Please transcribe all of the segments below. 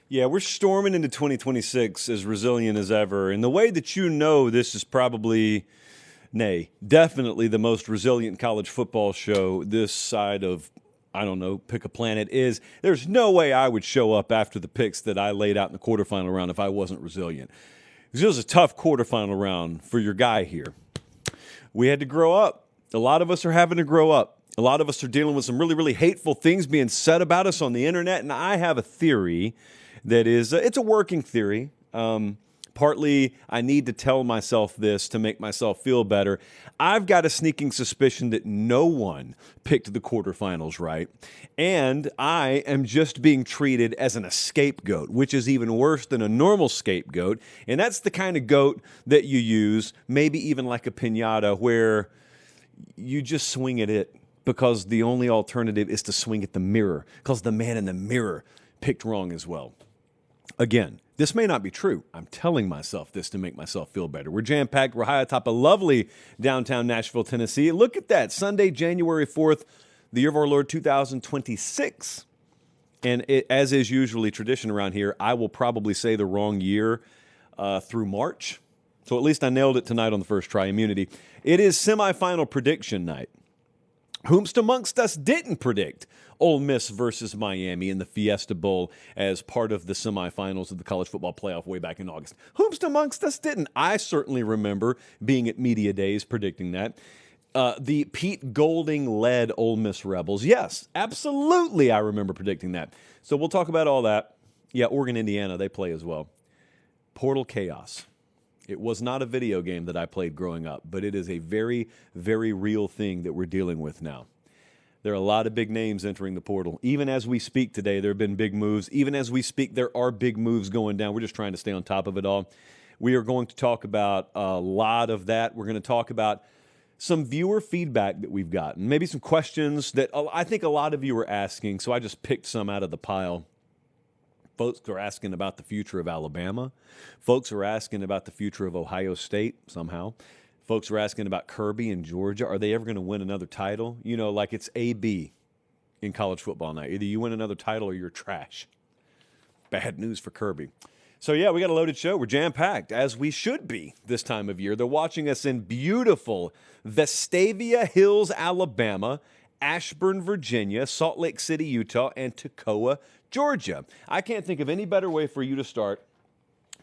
Yeah, we're storming into 2026 as resilient as ever. And the way that you know this is probably, nay, definitely the most resilient college football show this side of, I don't know, pick a planet is there's no way I would show up after the picks that I laid out in the quarterfinal round if I wasn't resilient. This was a tough quarterfinal round for your guy here. We had to grow up. A lot of us are having to grow up. A lot of us are dealing with some really, really hateful things being said about us on the internet. And I have a theory that is, it's a working theory. Partly, I need to tell myself this to make myself feel better. I've got a sneaking suspicion that no one picked the quarterfinals right. And I am just being treated as an scapegoat, which is even worse than a normal scapegoat. And that's the kind of goat that you use, maybe even like a piñata, where you just swing at it because the only alternative is to swing at the mirror because the man in the mirror picked wrong as well. Again, this may not be true. I'm telling myself this to make myself feel better. We're jam-packed. We're high atop a lovely downtown Nashville, Tennessee. Look at that. Sunday, January 4th, the year of our Lord 2026. And as is usually tradition around here, I will probably say the wrong year through March. So at least I nailed it tonight on the first try. Immunity. It is semifinal prediction night. Whomst amongst us didn't predict Ole Miss versus Miami in the Fiesta Bowl as part of the semifinals of the college football playoff way back in August? Whomst amongst us didn't? I certainly remember being at Media Days predicting that. The Pete Golding-led Ole Miss Rebels. Yes, absolutely I remember predicting that. So we'll talk about all that. Yeah, Oregon, Indiana, they play as well. Portal chaos. It was not a video game that I played growing up, but it is a very, very real thing that we're dealing with now. There are a lot of big names entering the portal. Even as we speak today, there have been big moves. Even as we speak, there are big moves going down. We're just trying to stay on top of it all. We are going to talk about a lot of that. We're going to talk about some viewer feedback that we've gotten, maybe some questions that I think a lot of you are asking, so I just picked some out of the pile. Folks are asking about the future of Alabama. Folks are asking about the future of Ohio State somehow. Folks are asking about Kirby and Georgia. Are they ever going to win another title? You know, like it's A-B in college football now. Either you win another title or you're trash. Bad news for Kirby. So, yeah, we got a loaded show. We're jam-packed, as we should be this time of year. They're watching us in beautiful Vestavia Hills, Alabama, Ashburn, Virginia, Salt Lake City, Utah, and Toccoa, Georgia. I can't think of any better way for you to start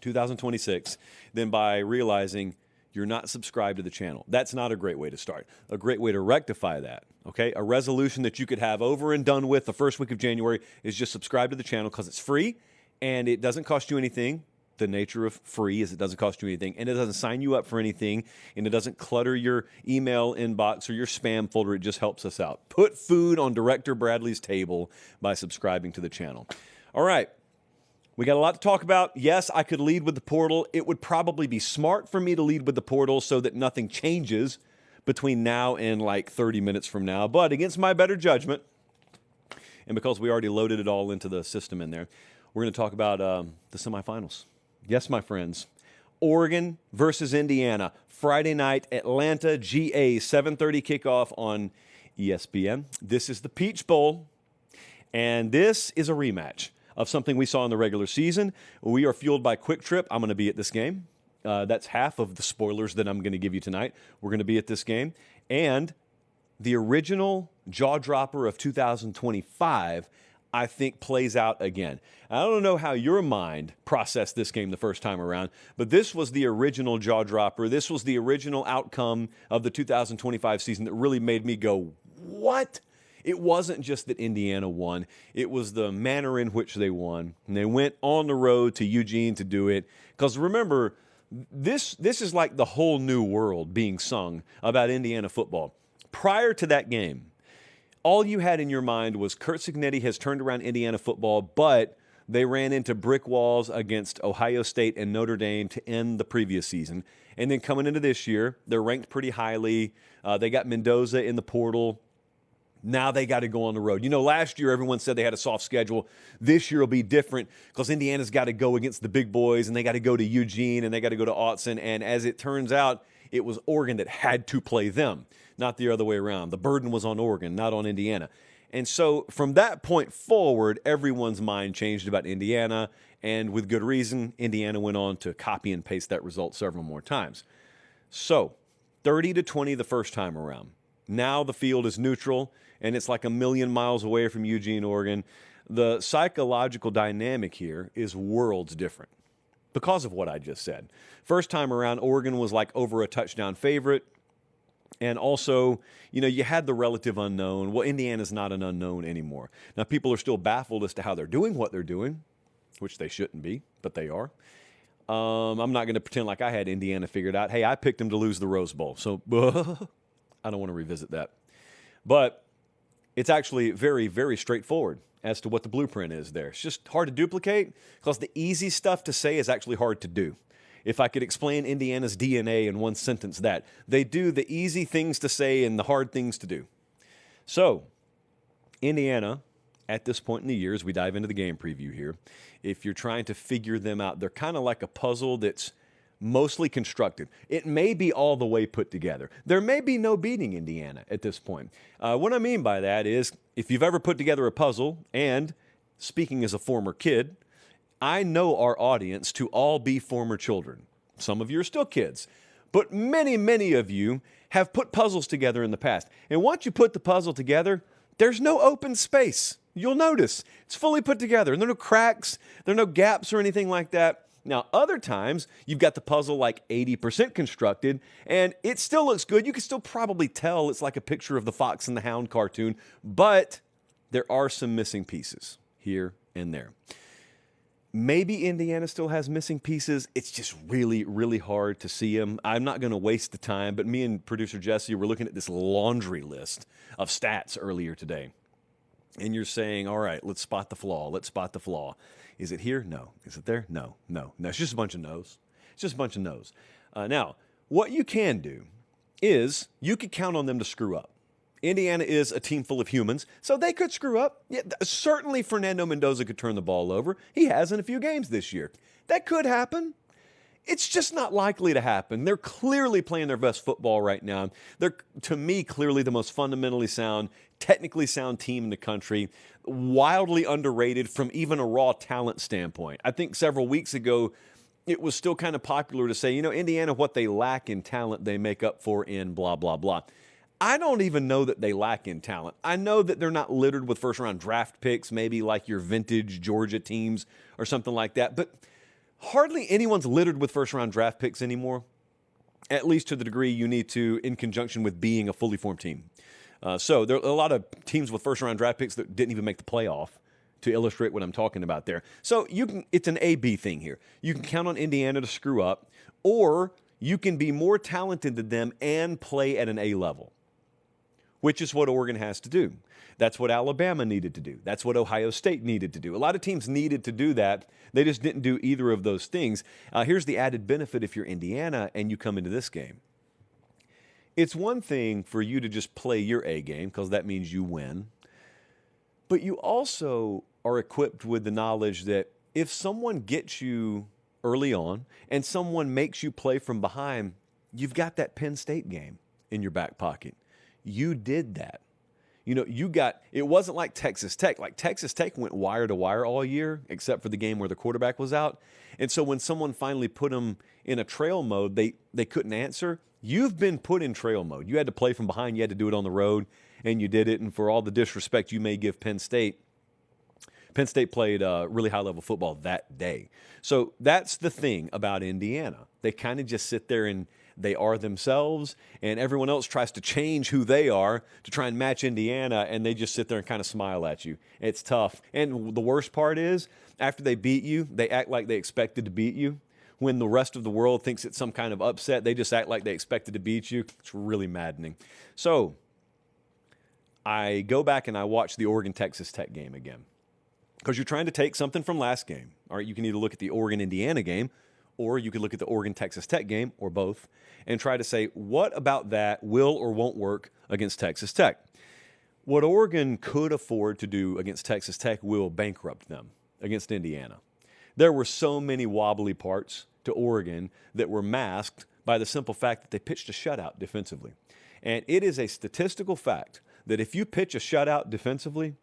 2026 than by realizing you're not subscribed to the channel. That's not a great way to start. A great way to rectify that, okay? A resolution that you could have over and done with the first week of January is just subscribe to the channel because it's free and it doesn't cost you anything. The nature of free is it doesn't cost you anything, and it doesn't sign you up for anything, and it doesn't clutter your email inbox or your spam folder. It just helps us out. Put food on Director Bradley's table by subscribing to the channel. All right. We got a lot to talk about. Yes, I could lead with the portal. It would probably be smart for me to lead with the portal so that nothing changes between now and like 30 minutes from now. But against my better judgment, and because we already loaded it all into the system in there, we're going to talk about the semifinals. Yes, my friends. Oregon versus Indiana. Friday night, Atlanta, GA, 7:30 kickoff on ESPN. This is the Peach Bowl, and this is a rematch of something we saw in the regular season. We are fueled by Quick Trip. I'm going to be at this game. That's half of the spoilers that I'm going to give you tonight. We're going to be at this game. And the original jaw-dropper of 2025, I think, plays out again. I don't know how your mind processed this game the first time around, but this was the original jaw-dropper. This was the original outcome of the 2025 season that really made me go, what? It wasn't just that Indiana won. It was the manner in which they won. And they went on the road to Eugene to do it. Because remember, this is like the whole new world being sung about Indiana football. Prior to that game, all you had in your mind was Curt Cignetti has turned around Indiana football, but they ran into brick walls against Ohio State and Notre Dame to end the previous season. And then coming into this year, they're ranked pretty highly. They got Mendoza in the portal. Now they got to go on the road. You know, last year everyone said they had a soft schedule. This year will be different because Indiana's got to go against the big boys, and they got to go to Eugene, and they got to go to Autzen. And as it turns out, it was Oregon that had to play them, not the other way around. The burden was on Oregon, not on Indiana. And so from that point forward, everyone's mind changed about Indiana. And with good reason, Indiana went on to copy and paste that result several more times. So 30-20 the first time around. Now the field is neutral, and it's like a million miles away from Eugene, Oregon. The psychological dynamic here is worlds different because of what I just said. First time around, Oregon was like over a touchdown favorite. And also, you had the relative unknown. Well, Indiana's not an unknown anymore. Now, people are still baffled as to how they're doing what they're doing, which they shouldn't be, but they are. I'm not going to pretend like I had Indiana figured out. Hey, I picked them to lose the Rose Bowl, so I don't want to revisit that. But it's actually very, very straightforward as to what the blueprint is there. It's just hard to duplicate because the easy stuff to say is actually hard to do. If I could explain Indiana's DNA in one sentence, that they do the easy things to say and the hard things to do. So, Indiana, at this point in the year, as we dive into the game preview here, if you're trying to figure them out, they're kind of like a puzzle that's mostly constructed. It may be all the way put together. There may be no beating Indiana at this point. What I mean by that is, if you've ever put together a puzzle, and speaking as a former kid, I know our audience to all be former children. Some of you are still kids, but many, many of you have put puzzles together in the past. And once you put the puzzle together, there's no open space. You'll notice it's fully put together. And there are no cracks, there are no gaps or anything like that. Now, other times, you've got the puzzle like 80% constructed, and it still looks good. You can still probably tell it's like a picture of the Fox and the Hound cartoon, but there are some missing pieces here and there. Maybe Indiana still has missing pieces. It's just really, really hard to see them. I'm not going to waste the time, but me and producer Jesse were looking at this laundry list of stats earlier today. And you're saying, all right, let's spot the flaw. Let's spot the flaw. Is it here? No. Is it there? No. No. No, it's just a bunch of no's. It's just a bunch of no's. Now, what you can do is you could count on them to screw up. Indiana is a team full of humans, so they could screw up. Yeah, certainly Fernando Mendoza could turn the ball over. He has in a few games this year. That could happen. It's just not likely to happen. They're clearly playing their best football right now. They're, to me, clearly the most fundamentally sound, technically sound team in the country, wildly underrated from even a raw talent standpoint. I think several weeks ago, it was still kind of popular to say, Indiana, what they lack in talent, they make up for in blah, blah, blah. I don't even know that they lack in talent. I know that they're not littered with first-round draft picks, maybe like your vintage Georgia teams or something like that, but hardly anyone's littered with first-round draft picks anymore, at least to the degree you need to in conjunction with being a fully formed team. So there are a lot of teams with first-round draft picks that didn't even make the playoff, to illustrate what I'm talking about there. So it's an A-B thing here. You can count on Indiana to screw up, or you can be more talented than them and play at an A level, which is what Oregon has to do. That's what Alabama needed to do. That's what Ohio State needed to do. A lot of teams needed to do that. They just didn't do either of those things. Here's the added benefit if you're Indiana and you come into this game. It's one thing for you to just play your A game, because that means you win. But you also are equipped with the knowledge that if someone gets you early on and someone makes you play from behind, you've got that Penn State game in your back pocket. You did that. It wasn't like Texas Tech. Like Texas Tech went wire to wire all year, except for the game where the quarterback was out. And so when someone finally put them in a trail mode, they couldn't answer. You've been put in trail mode. You had to play from behind. You had to do it on the road, and you did it. And for all the disrespect you may give Penn State played really high-level football that day. So that's the thing about Indiana. They kind of just sit there and they are themselves, and everyone else tries to change who they are to try and match Indiana, and they just sit there and kind of smile at you. It's tough. And the worst part is, after they beat you, they act like they expected to beat you. When the rest of the world thinks it's some kind of upset, they just act like they expected to beat you. It's really maddening. So I go back and I watch the Oregon-Texas Tech game again, because you're trying to take something from last game. All right, you can either look at the Oregon-Indiana game, or you could look at the Oregon-Texas Tech game, or both, and try to say, what about that will or won't work against Texas Tech? What Oregon could afford to do against Texas Tech will bankrupt them against Indiana. There were so many wobbly parts to Oregon that were masked by the simple fact that they pitched a shutout defensively. And it is a statistical fact that if you pitch a shutout defensively,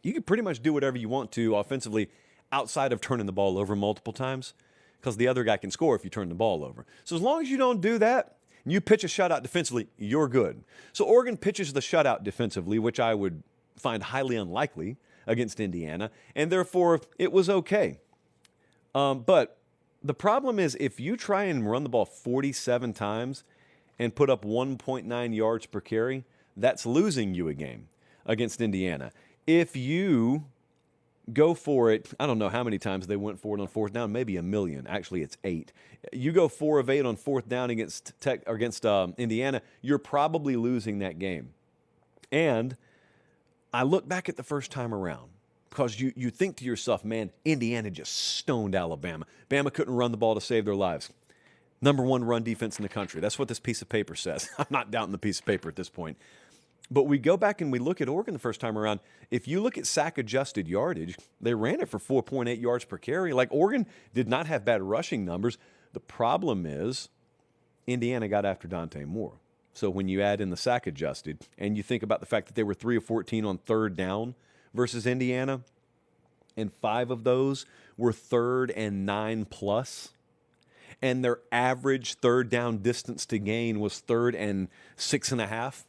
you can pretty much do whatever you want to offensively outside of turning the ball over multiple times, because the other guy can score if you turn the ball over. So as long as you don't do that, and you pitch a shutout defensively, you're good. So Oregon pitches the shutout defensively, which I would find highly unlikely against Indiana, and therefore it was okay. But the problem is, if you try and run the ball 47 times and put up 1.9 yards per carry, that's losing you a game against Indiana. If you go for it, I don't know how many times they went for it on fourth down, maybe a million. Actually, it's 8. You go 4 of 8 on fourth down against Indiana, you're probably losing that game. And I look back at the first time around, because you think to yourself, man, Indiana just stoned Alabama. Bama couldn't run the ball to save their lives. Number 1 run defense in the country. That's what this piece of paper says. I'm not doubting the piece of paper at this point. But we go back and we look at Oregon the first time around. If you look at sack-adjusted yardage, they ran it for 4.8 yards per carry. Like, Oregon did not have bad rushing numbers. The problem is Indiana got after Dante Moore. So when you add in the sack-adjusted and you think about the fact that they were 3 of 14 on third down versus Indiana, and 5 of those were 3rd and 9+, and their average third down distance to gain was 3rd and 6.5.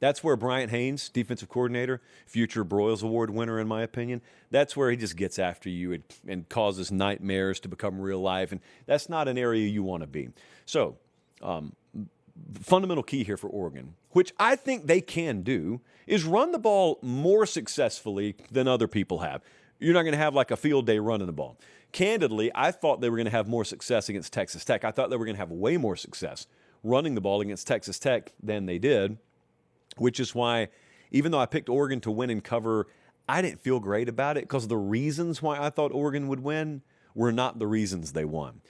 That's where Bryant Haynes, defensive coordinator, future Broyles Award winner in my opinion, that's where he just gets after you and causes nightmares to become real life, and that's not an area you want to be. So, the fundamental key here for Oregon, which I think they can do, is run the ball more successfully than other people have. You're not going to have like a field day running the ball. Candidly, I thought they were going to have more success against Texas Tech. I thought they were going to have way more success running the ball against Texas Tech than they did, which is why, even though I picked Oregon to win and cover, I didn't feel great about it, because the reasons why I thought Oregon would win were not the reasons they won.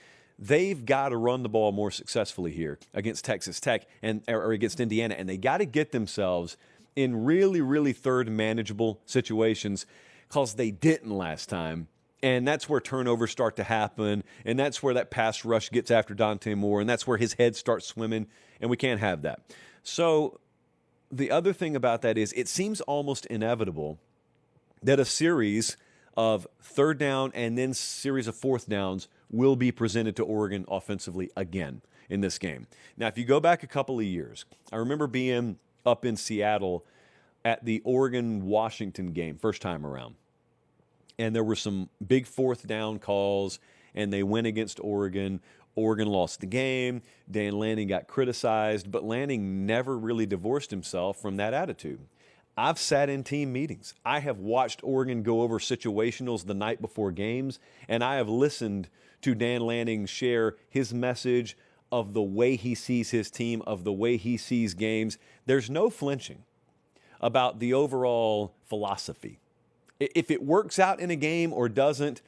They've got to run the ball more successfully here against Texas Tech or against Indiana, and they got to get themselves in really, really third manageable situations, because they didn't last time. And that's where turnovers start to happen, and that's where that pass rush gets after Dante Moore, and that's where his head starts swimming, and we can't have that. So the other thing about that is, it seems almost inevitable that a series of third down and then series of fourth downs will be presented to Oregon offensively again in this game. Now, if you go back a couple of years, I remember being up in Seattle at the Oregon-Washington game first time around, and there were some big fourth down calls, and they went against Oregon. Oregon lost the game. Dan Lanning got criticized, but Lanning never really divorced himself from that attitude. I've sat in team meetings. I have watched Oregon go over situationals the night before games, and I have listened to Dan Lanning share his message of the way he sees his team, of the way he sees games. There's no flinching about the overall philosophy. If it works out in a game or doesn't,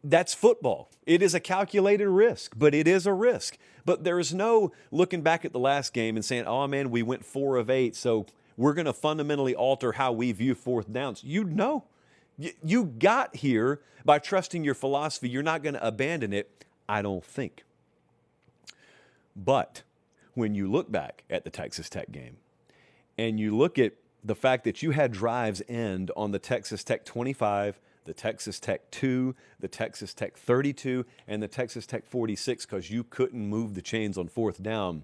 that's football. It is a calculated risk, but it is a risk. But there is no looking back at the last game and saying, oh, man, we went 4 of 8, so we're going to fundamentally alter how we view fourth downs. You got here by trusting your philosophy. You're not going to abandon it, I don't think. But when you look back at the Texas Tech game and you look at the fact that you had drives end on the Texas Tech 25, the Texas Tech 2, the Texas Tech 32, and the Texas Tech 46 because you couldn't move the chains on fourth down,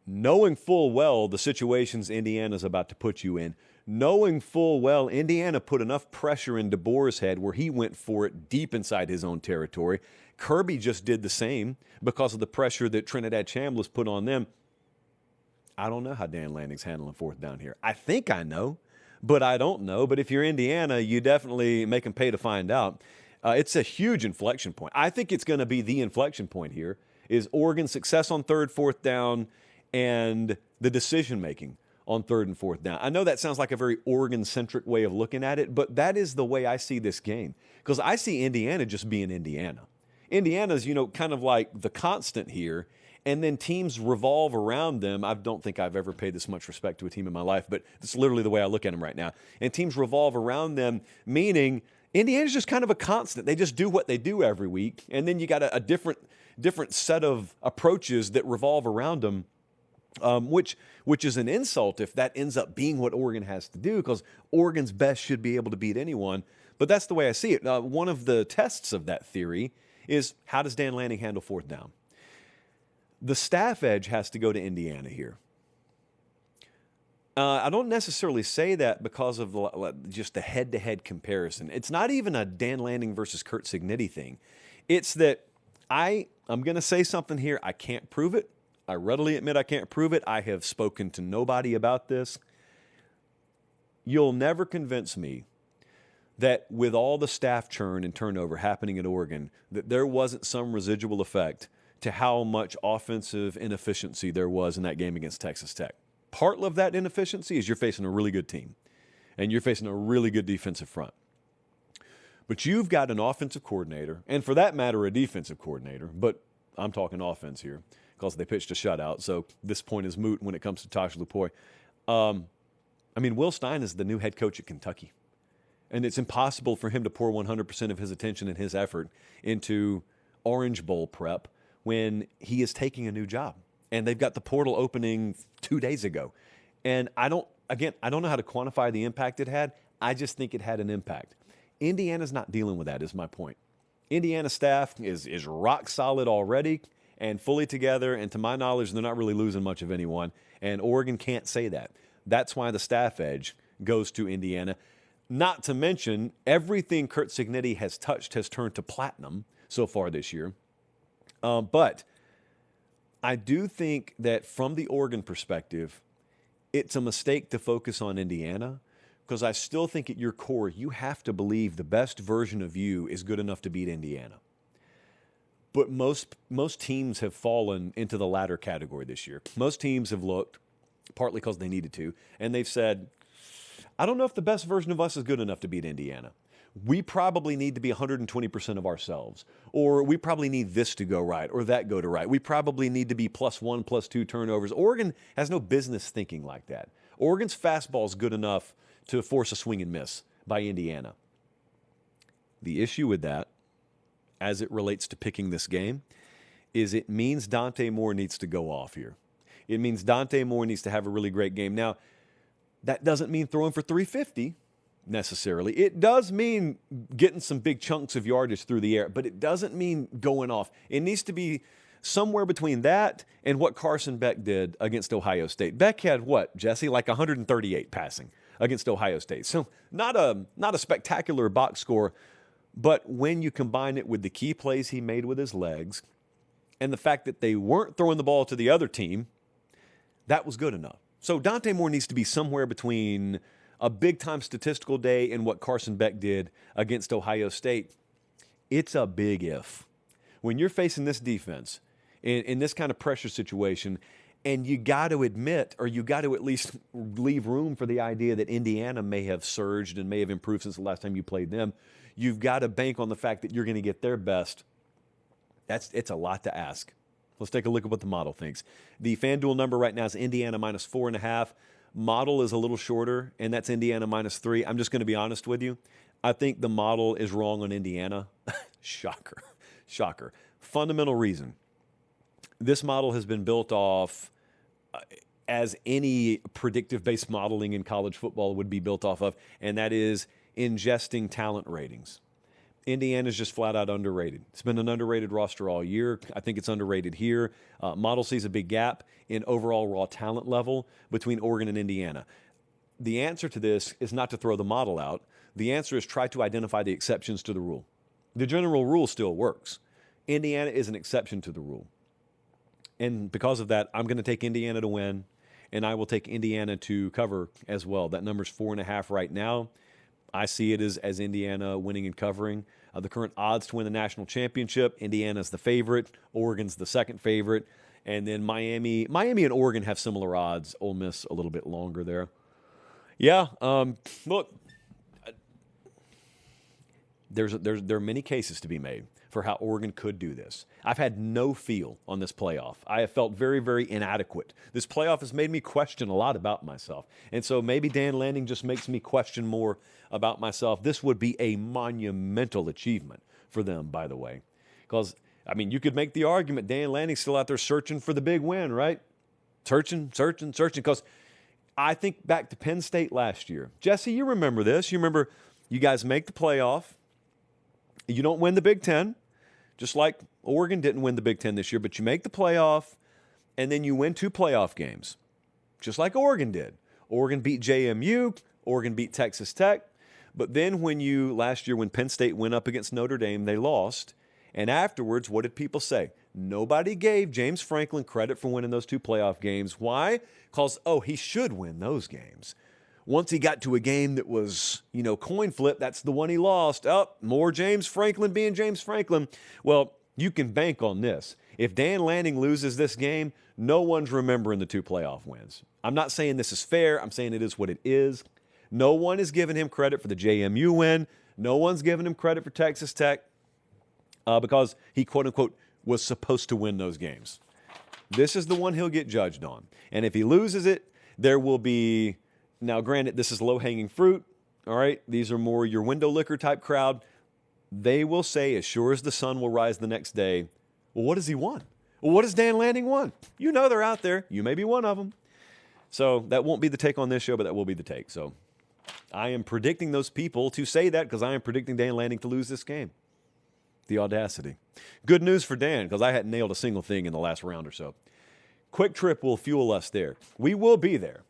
knowing full well the situations Indiana's about to put you in, knowing full well Indiana put enough pressure in DeBoer's head where he went for it deep inside his own territory. Kirby just did the same because of the pressure that Trinidad Chambliss put on them. I don't know how Dan Lanning's handling fourth down here. I think I know, but I don't know. But if you're Indiana, you definitely make them pay to find out. It's a huge inflection point. I think it's going to be the inflection point here is Oregon's success on third, fourth down, and the decision-making on third and fourth down. I know that sounds like a very Oregon-centric way of looking at it, but that is the way I see this game because I see Indiana just being Indiana. Indiana's, kind of like the constant here, and then teams revolve around them. I don't think I've ever paid this much respect to a team in my life, but it's literally the way I look at them right now. And teams revolve around them, meaning Indiana's just kind of a constant. They just do what they do every week, and then you got a different set of approaches that revolve around them which is an insult if that ends up being what Oregon has to do, because Oregon's best should be able to beat anyone. But that's the way I see it. One of the tests of that theory is, how does Dan Lanning handle fourth down? The staff edge has to go to Indiana here. I don't necessarily say that because of just the head-to-head comparison. It's not even a Dan Lanning versus Curt Cignetti thing. It's that I'm going to say something here. I can't prove it. I readily admit I can't prove it. I have spoken to nobody about this. You'll never convince me that with all the staff churn and turnover happening at Oregon, that there wasn't some residual effect to how much offensive inefficiency there was in that game against Texas Tech. Part of that inefficiency is you're facing a really good team, and you're facing a really good defensive front. But you've got an offensive coordinator, and for that matter, a defensive coordinator, but I'm talking offense here because they pitched a shutout, so this point is moot when it comes to Tosh Lupoy. Will Stein is the new head coach at Kentucky, and it's impossible for him to pour 100% of his attention and his effort into Orange Bowl prep when he is taking a new job. And they've got the portal opening 2 days ago. And I don't know how to quantify the impact it had. I just think it had an impact. Indiana's not dealing with that, is my point. Indiana staff is rock solid already and fully together. And to my knowledge, they're not really losing much of anyone. And Oregon can't say that. That's why the staff edge goes to Indiana. Not to mention, everything Curt Cignetti has touched has turned to platinum so far this year. But I do think that from the Oregon perspective, it's a mistake to focus on Indiana, because I still think at your core, you have to believe the best version of you is good enough to beat Indiana. But most teams have fallen into the latter category this year. Most teams have looked, partly because they needed to, and they've said, I don't know if the best version of us is good enough to beat Indiana. We probably need to be 120% of ourselves, or we probably need this to go right or that go to right. We probably need to be +1, +2 turnovers. Oregon has no business thinking like that. Oregon's fastball is good enough to force a swing and miss by Indiana. The issue with that, as it relates to picking this game, is it means Dante Moore needs to go off here. It means Dante Moore needs to have a really great game. Now, that doesn't mean throwing for 350. Necessarily. It does mean getting some big chunks of yardage through the air, but it doesn't mean going off. It needs to be somewhere between that and what Carson Beck did against Ohio State. Beck had what, Jesse? Like 138 passing against Ohio State. So not a spectacular box score, but when you combine it with the key plays he made with his legs and the fact that they weren't throwing the ball to the other team, that was good enough. So Dante Moore needs to be somewhere between a big-time statistical day and what Carson Beck did against Ohio State. It's a big if. When you're facing this defense in this kind of pressure situation, and you got to admit, or you got to at least leave room for the idea that Indiana may have surged and may have improved since the last time you played them, you've got to bank on the fact that you're going to get their best. It's a lot to ask. Let's take a look at what the model thinks. The FanDuel number right now is Indiana -4.5. Model is a little shorter, and that's Indiana -3. I'm just going to be honest with you. I think the model is wrong on Indiana. Shocker. Fundamental reason. This model has been built off as any predictive-based modeling in college football would be built off of, and that is ingesting talent ratings. Indiana's just flat out underrated. It's been an underrated roster all year. I think it's underrated here. Model sees a big gap in overall raw talent level between Oregon and Indiana. The answer to this is not to throw the model out. The answer is try to identify the exceptions to the rule. The general rule still works. Indiana is an exception to the rule. And because of that, I'm going to take Indiana to win, and I will take Indiana to cover as well. That number's 4.5 right now. I see it as Indiana winning and covering. The current odds to win the national championship, Indiana's the favorite, Oregon's the second favorite, and then Miami and Oregon have similar odds. Ole Miss a little bit longer there. Yeah, look, there are many cases to be made for how Oregon could do this. I've had no feel on this playoff. I have felt very, very inadequate. This playoff has made me question a lot about myself. And so maybe Dan Lanning just makes me question more about myself. This would be a monumental achievement for them, by the way. Because, you could make the argument Dan Lanning's still out there searching for the big win, right? searching, because I think back to Penn State last year. Jesse, you remember this. You remember you guys make the playoff. You don't win the Big Ten, just like Oregon didn't win the Big Ten this year, but you make the playoff, and then you win 2 playoff games, just like Oregon did. Oregon beat JMU. Oregon beat Texas Tech. But then last year when Penn State went up against Notre Dame, they lost. And afterwards, what did people say? Nobody gave James Franklin credit for winning those 2 playoff games. Why? Because, he should win those games. Once he got to a game that was, coin flip, that's the one he lost. More James Franklin being James Franklin. Well, you can bank on this. If Dan Lanning loses this game, no one's remembering the 2 playoff wins. I'm not saying this is fair. I'm saying it is what it is. No one is giving him credit for the JMU win. No one's giving him credit for Texas Tech because he, quote-unquote, was supposed to win those games. This is the one he'll get judged on. And if he loses it, there will be – now, granted, this is low-hanging fruit, all right? These are more your window licker type crowd. They will say, as sure as the sun will rise the next day, well, what has he won? Well, what has Dan Lanning won? You know they're out there. You may be one of them. So that won't be the take on this show, but that will be the take. So I am predicting those people to say that because I am predicting Dan Lanning to lose this game. The audacity. Good news for Dan because I hadn't nailed a single thing in the last round or so. Quick Trip will fuel us there. We will be there.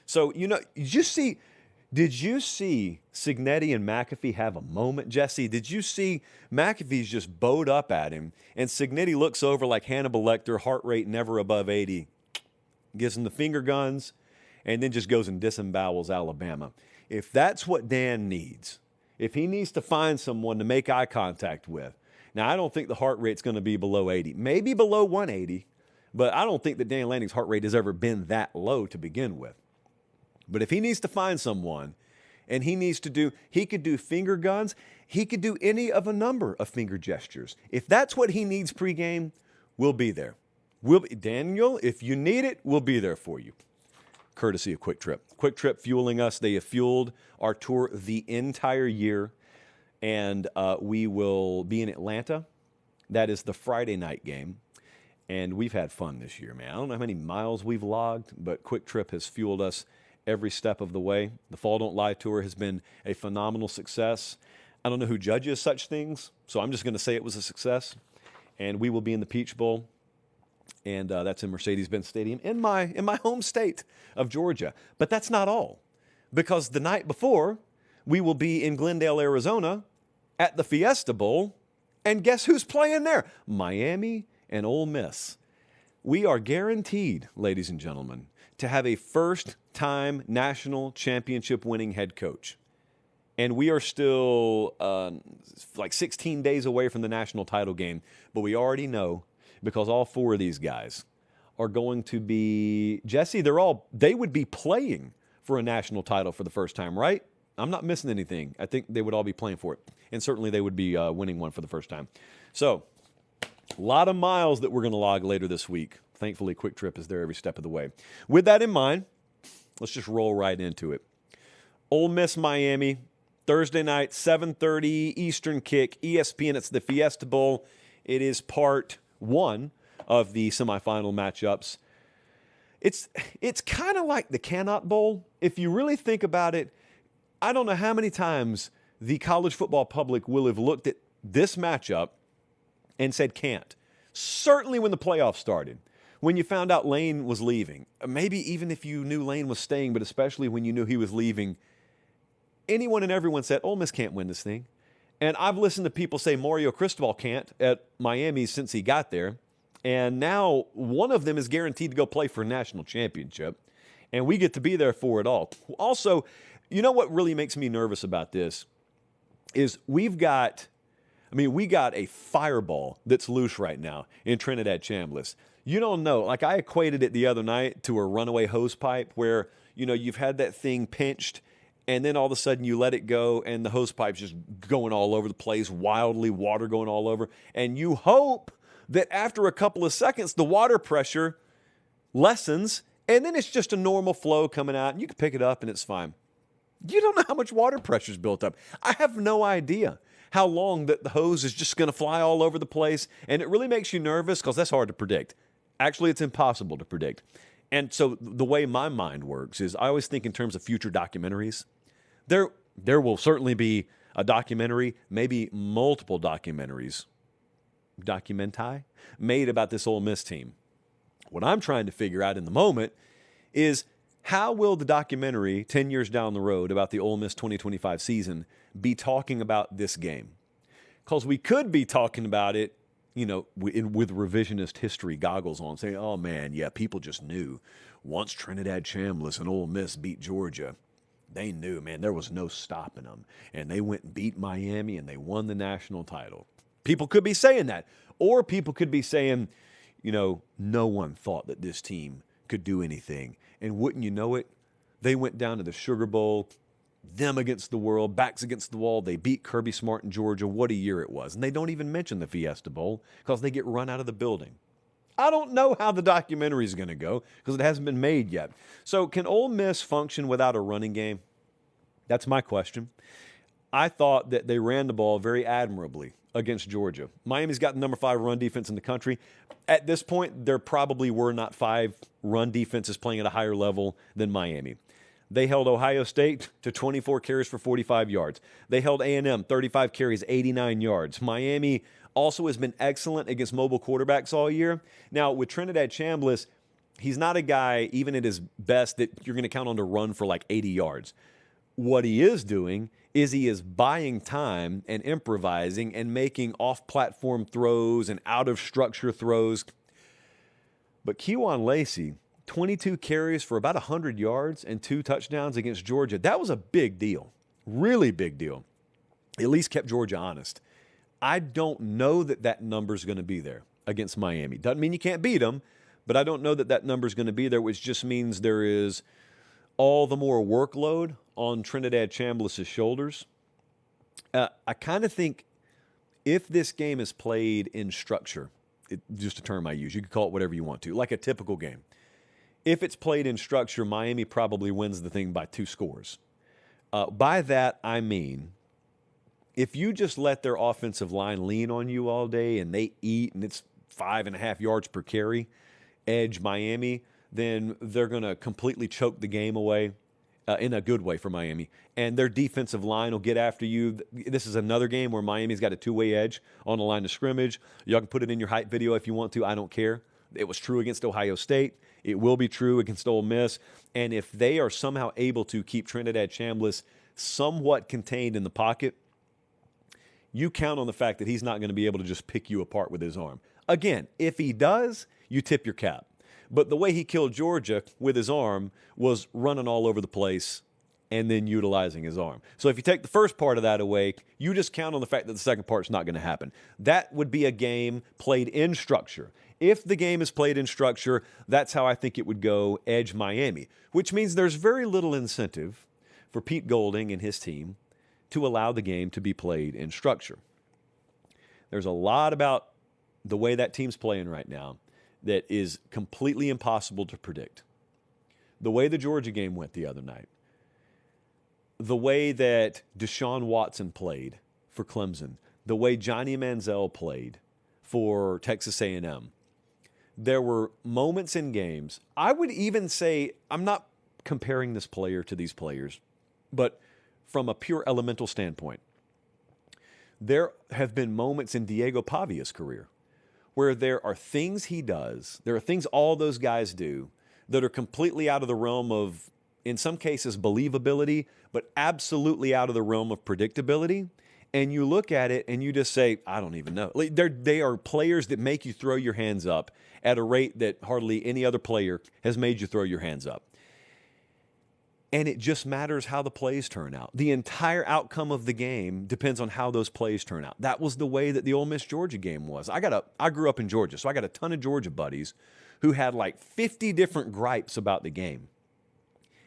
So, did you see Signetti and McAfee have a moment, Jesse? Did you see McAfee's just bowed up at him, and Signetti looks over like Hannibal Lecter, heart rate never above 80, gives him the finger guns, and then just goes and disembowels Alabama. If that's what Dan needs, if he needs to find someone to make eye contact with, now I don't think the heart rate's going to be below 80, maybe below 180, but I don't think that Dan Lanning's heart rate has ever been that low to begin with. But if he needs to find someone, and he could do finger guns, he could do any of a number of finger gestures. If that's what he needs pregame, we'll be there. Daniel, if you need it, we'll be there for you. Courtesy of Quick Trip. Quick Trip fueling us. They have fueled our tour the entire year, and we will be in Atlanta. That is the Friday night game, and we've had fun this year, man. I don't know how many miles we've logged, but Quick Trip has fueled us every step of the way. The Fall Don't Lie Tour has been a phenomenal success. I don't know who judges such things, so I'm just going to say it was a success. And we will be in the Peach Bowl, and that's in Mercedes-Benz Stadium in my home state of Georgia. But that's not all, because the night before, we will be in Glendale, Arizona at the Fiesta Bowl, and guess who's playing there? Miami and Ole Miss. We are guaranteed, ladies and gentlemen, to have a first-time national championship winning head coach. And we are still like 16 days away from the national title game. But we already know, because all 4 of these guys are going to be, Jesse, they would be playing for a national title for the first time, right? I'm not missing anything. I think they would all be playing for it. And certainly they would be winning one for the first time. So, a lot of miles that we're going to log later this week. Thankfully, Quick Trip is there every step of the way. With that in mind, let's just roll right into it. Ole Miss, Miami, Thursday night, 7:30 Eastern kick, ESPN. It's the Fiesta Bowl. It is part 1 of the semifinal matchups. It's kind of like the Cannot Bowl. If you really think about it, I don't know how many times the college football public will have looked at this matchup and said can't. Certainly when the playoffs started. When you found out Lane was leaving, maybe even if you knew Lane was staying, but especially when you knew he was leaving, anyone and everyone said, Ole Miss can't win this thing. And I've listened to people say Mario Cristobal can't at Miami since he got there. And now one of them is guaranteed to go play for a national championship. And we get to be there for it all. Also, you know what really makes me nervous about this is we got a fireball that's loose right now in Trinidad Chambliss. You don't know. Like, I equated it the other night to a runaway hose pipe where, you've had that thing pinched and then all of a sudden you let it go and the hose pipe's just going all over the place, wildly, water going all over. And you hope that after a couple of seconds, the water pressure lessens and then it's just a normal flow coming out and you can pick it up and it's fine. You don't know how much water pressure's built up. I have no idea how long that the hose is just going to fly all over the place. And it really makes you nervous because that's hard to predict. Actually, it's impossible to predict. And so the way my mind works is I always think in terms of future documentaries. There will certainly be a documentary, maybe multiple documentaries, made about this Ole Miss team. What I'm trying to figure out in the moment is how will the documentary 10 years down the road about the Ole Miss 2025 season be talking about this game? Because we could be talking about it, with revisionist history goggles on, saying, oh, man, yeah, people just knew. Once Trinidad Chambliss and Ole Miss beat Georgia, they knew, man, there was no stopping them. And they went and beat Miami, and they won the national title. People could be saying that. Or people could be saying, no one thought that this team could do anything. And wouldn't you know it, they went down to the Sugar Bowl, them against the world, backs against the wall. They beat Kirby Smart in Georgia. What a year it was. And they don't even mention the Fiesta Bowl because they get run out of the building. I don't know how the documentary is going to go because it hasn't been made yet. So can Ole Miss function without a running game? That's my question. I thought that they ran the ball very admirably against Georgia. Miami's got the number 5 run defense in the country. At this point, there probably were not 5 run defenses playing at a higher level than Miami. They held Ohio State to 24 carries for 45 yards. They held A&M 35 carries, 89 yards. Miami also has been excellent against mobile quarterbacks all year. Now, with Trinidad Chambliss, he's not a guy, even at his best, that you're going to count on to run for like 80 yards. What he is doing is he is buying time and improvising and making off-platform throws and out-of-structure throws. But Kewan Lacey, 22 carries for about 100 yards and 2 touchdowns against Georgia. That was a big deal, really big deal. At least kept Georgia honest. I don't know that number is going to be there against Miami. Doesn't mean you can't beat them, but I don't know that number is going to be there, which just means there is all the more workload on Trinidad Chambliss' shoulders. I kind of think if this game is played in structure, just a term I use, you could call it whatever you want to, like a typical game. If it's played in structure, Miami probably wins the thing by 2 scores. By that, I mean, if you just let their offensive line lean on you all day and they eat and it's 5.5 yards per carry, edge Miami, then they're going to completely choke the game away in a good way for Miami. And their defensive line will get after you. This is another game where Miami's got a 2-way edge on the line of scrimmage. Y'all can put it in your hype video if you want to. I don't care. It was true against Ohio State. It will be true against Ole Miss. And if they are somehow able to keep Trinidad Chambliss somewhat contained in the pocket, you count on the fact that he's not going to be able to just pick you apart with his arm. Again, if he does, you tip your cap. But the way he killed Georgia with his arm was running all over the place and then utilizing his arm. So if you take the first part of that away, you just count on the fact that the second part's not going to happen. That would be a game played in structure. If the game is played in structure, that's how I think it would go edge Miami, which means there's very little incentive for Pete Golding and his team to allow the game to be played in structure. There's a lot about the way that team's playing right now that is completely impossible to predict. The way the Georgia game went the other night, the way that Deshaun Watson played for Clemson, the way Johnny Manziel played for Texas A&M, there were moments in games. I would even say, I'm not comparing this player to these players, but from a pure elemental standpoint, there have been moments in Diego Pavia's career where there are things he does, there are things all those guys do that are completely out of the realm of, in some cases, believability, but absolutely out of the realm of predictability. And you look at it and you just say, I don't even know. They are players that make you throw your hands up at a rate that hardly any other player has made you throw your hands up. And it just matters how the plays turn out. The entire outcome of the game depends on how those plays turn out. That was the way that the Ole Miss-Georgia game was. I grew up in Georgia, so I got a ton of Georgia buddies who had like 50 different gripes about the game.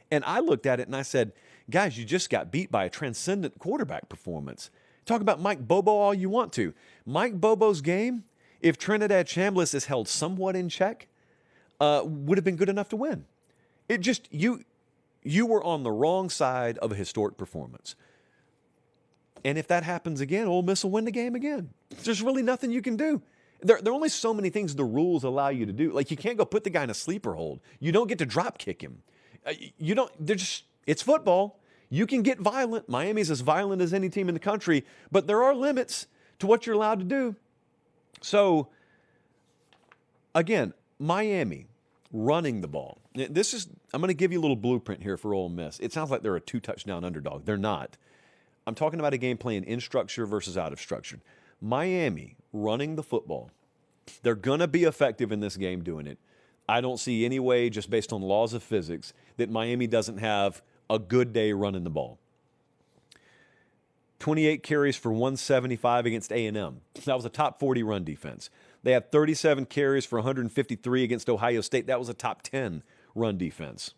And I looked at it and I said, guys, you just got beat by a transcendent quarterback performance. Talk about Mike Bobo all you want to. Mike Bobo's game, if Trinidad Chambliss is held somewhat in check, would have been good enough to win. It just, you were on the wrong side of a historic performance. And if that happens again, Ole Miss will win the game again. There's really nothing you can do. There are only so many things the rules allow you to do. Like, you can't go put the guy in a sleeper hold. You don't get to drop kick him. You don't, it's football. You can get violent. Miami's as violent as any team in the country, but there are limits to what you're allowed to do. So, again, Miami running the ball. I'm going to give you a little blueprint here for Ole Miss. It sounds like they're a 2-touchdown underdog. They're not. I'm talking about a game playing in structure versus out of structure. Miami running the football. They're going to be effective in this game doing it. I don't see any way, just based on laws of physics, that Miami doesn't have a good day running the ball. 28 carries for 175 against A&M. That was a top 40 run defense. They had 37 carries for 153 against Ohio State. That was a top 10 run defense.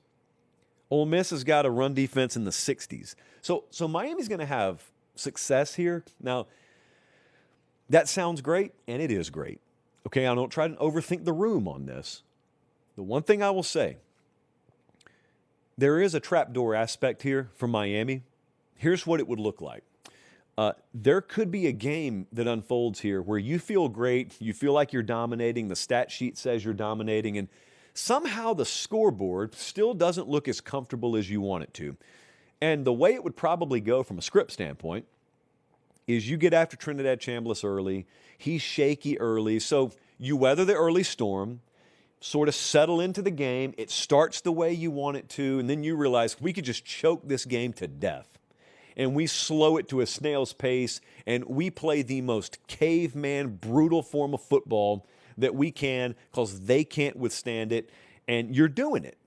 Ole Miss has got a run defense in the 60s. So Miami's going to have success here. Now, that sounds great, and it is great. Okay, I don't try to overthink the room on this. The one thing I will say, there is a trapdoor aspect here for Miami. Here's what it would look like. There could be a game that unfolds here where you feel great, you feel like you're dominating, the stat sheet says you're dominating, and somehow the scoreboard still doesn't look as comfortable as you want it to. And the way it would probably go from a script standpoint is you get after Trinidad Chambliss early, he's shaky early, so you weather the early storm, sort of settle into the game, it starts the way you want it to, and then you realize we could just choke this game to death. And we slow it to a snail's pace, and we play the most caveman, brutal form of football that we can because they can't withstand it, and you're doing it.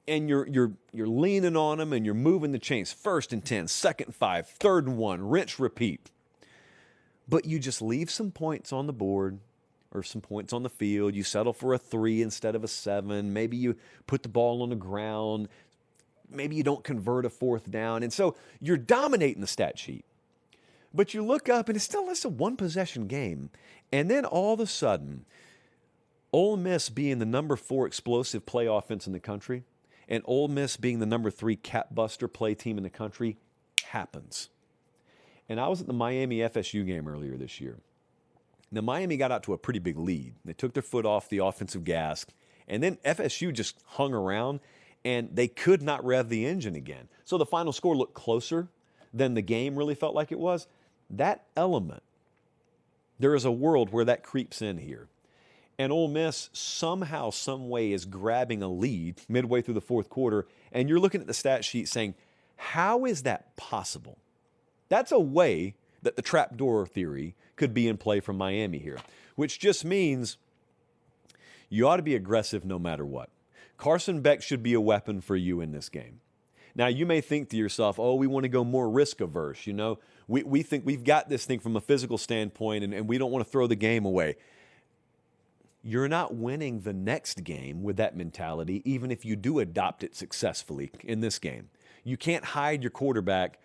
And you're leaning on them, and you're moving the chains. 1st and 10, 2nd and 5, 3rd and 1, rinse, repeat. But you just leave some points on the board or some points on the field. You settle for a 3 instead of a 7. Maybe you put the ball on the ground. Maybe you don't convert a 4th down. And so you're dominating the stat sheet. But you look up, and it's still a one-possession game. And then all of a sudden, Ole Miss being the number 4 explosive play offense in the country, and Ole Miss being the number 3 cap-buster play team in the country, happens. And I was at the Miami FSU game earlier this year. Now, Miami got out to a pretty big lead. They took their foot off the offensive gas, and then FSU just hung around, and they could not rev the engine again. So the final score looked closer than the game really felt like it was. That element, there is a world where that creeps in here. And Ole Miss somehow, some way is grabbing a lead midway through the 4th quarter, and you're looking at the stat sheet saying, how is that possible? That's a way that the trapdoor theory could be in play from Miami here, which just means you ought to be aggressive no matter what. Carson Beck should be a weapon for you in this game. Now, you may think to yourself, oh, we want to go more risk-averse. You know, we think we've got this thing from a physical standpoint, and we don't want to throw the game away. You're not winning the next game with that mentality, even if you do adopt it successfully in this game. You can't hide your quarterback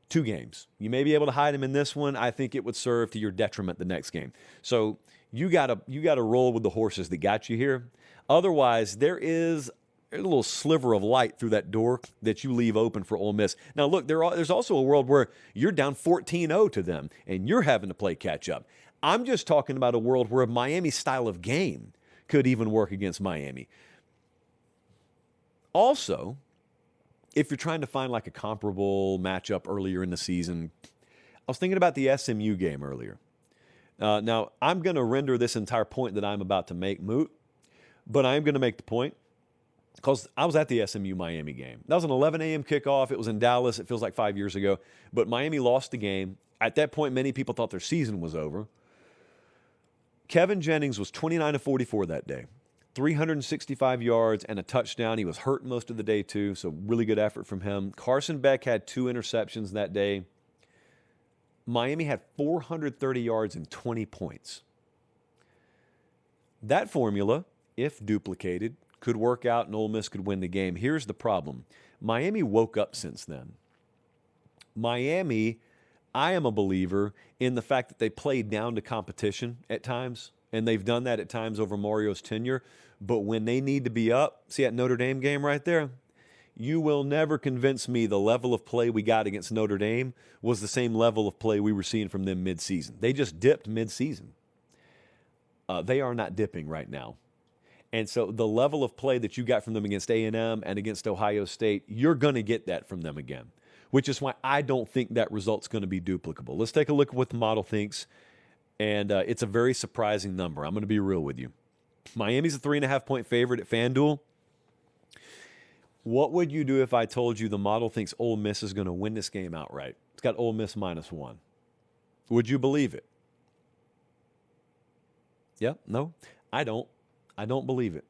2 games. You may be able to hide him in this one. I think it would serve to your detriment the next game. So you gotta roll with the horses that got you here. Otherwise, there is a little sliver of light through that door that you leave open for Ole Miss. Now, look, there's also a world where you're down 14-0 to them, and you're having to play catch-up. I'm just talking about a world where a Miami style of game could even work against Miami. Also, if you're trying to find like a comparable matchup earlier in the season, I was thinking about the SMU game earlier. Now, I'm going to render this entire point that I'm about to make moot, but I am going to make the point because I was at the SMU-Miami game. That was an 11 a.m. kickoff. It was in Dallas. It feels like 5 years ago. But Miami lost the game. At that point, many people thought their season was over. Kevin Jennings was 29-44 that day. 365 yards and a touchdown. He was hurt most of the day, too, so really good effort from him. Carson Beck had 2 interceptions that day. Miami had 430 yards and 20 points. That formula, if duplicated, could work out and Ole Miss could win the game. Here's the problem. Miami woke up since then. Miami, I am a believer in the fact that they played down to competition at times, and they've done that at times over Mario's tenure. But when they need to be up, see that Notre Dame game right there? You will never convince me the level of play we got against Notre Dame was the same level of play we were seeing from them midseason. They just dipped midseason. They are not dipping right now. And so the level of play that you got from them against A&M and against Ohio State, you're going to get that from them again, which is why I don't think that result's going to be duplicable. Let's take a look at what the model thinks, and it's a very surprising number. I'm going to be real with you. Miami's a 3.5-point favorite at FanDuel. What would you do if I told you the model thinks Ole Miss is going to win this game outright? It's got Ole Miss -1. Would you believe it? Yeah? No? I don't. I don't believe it.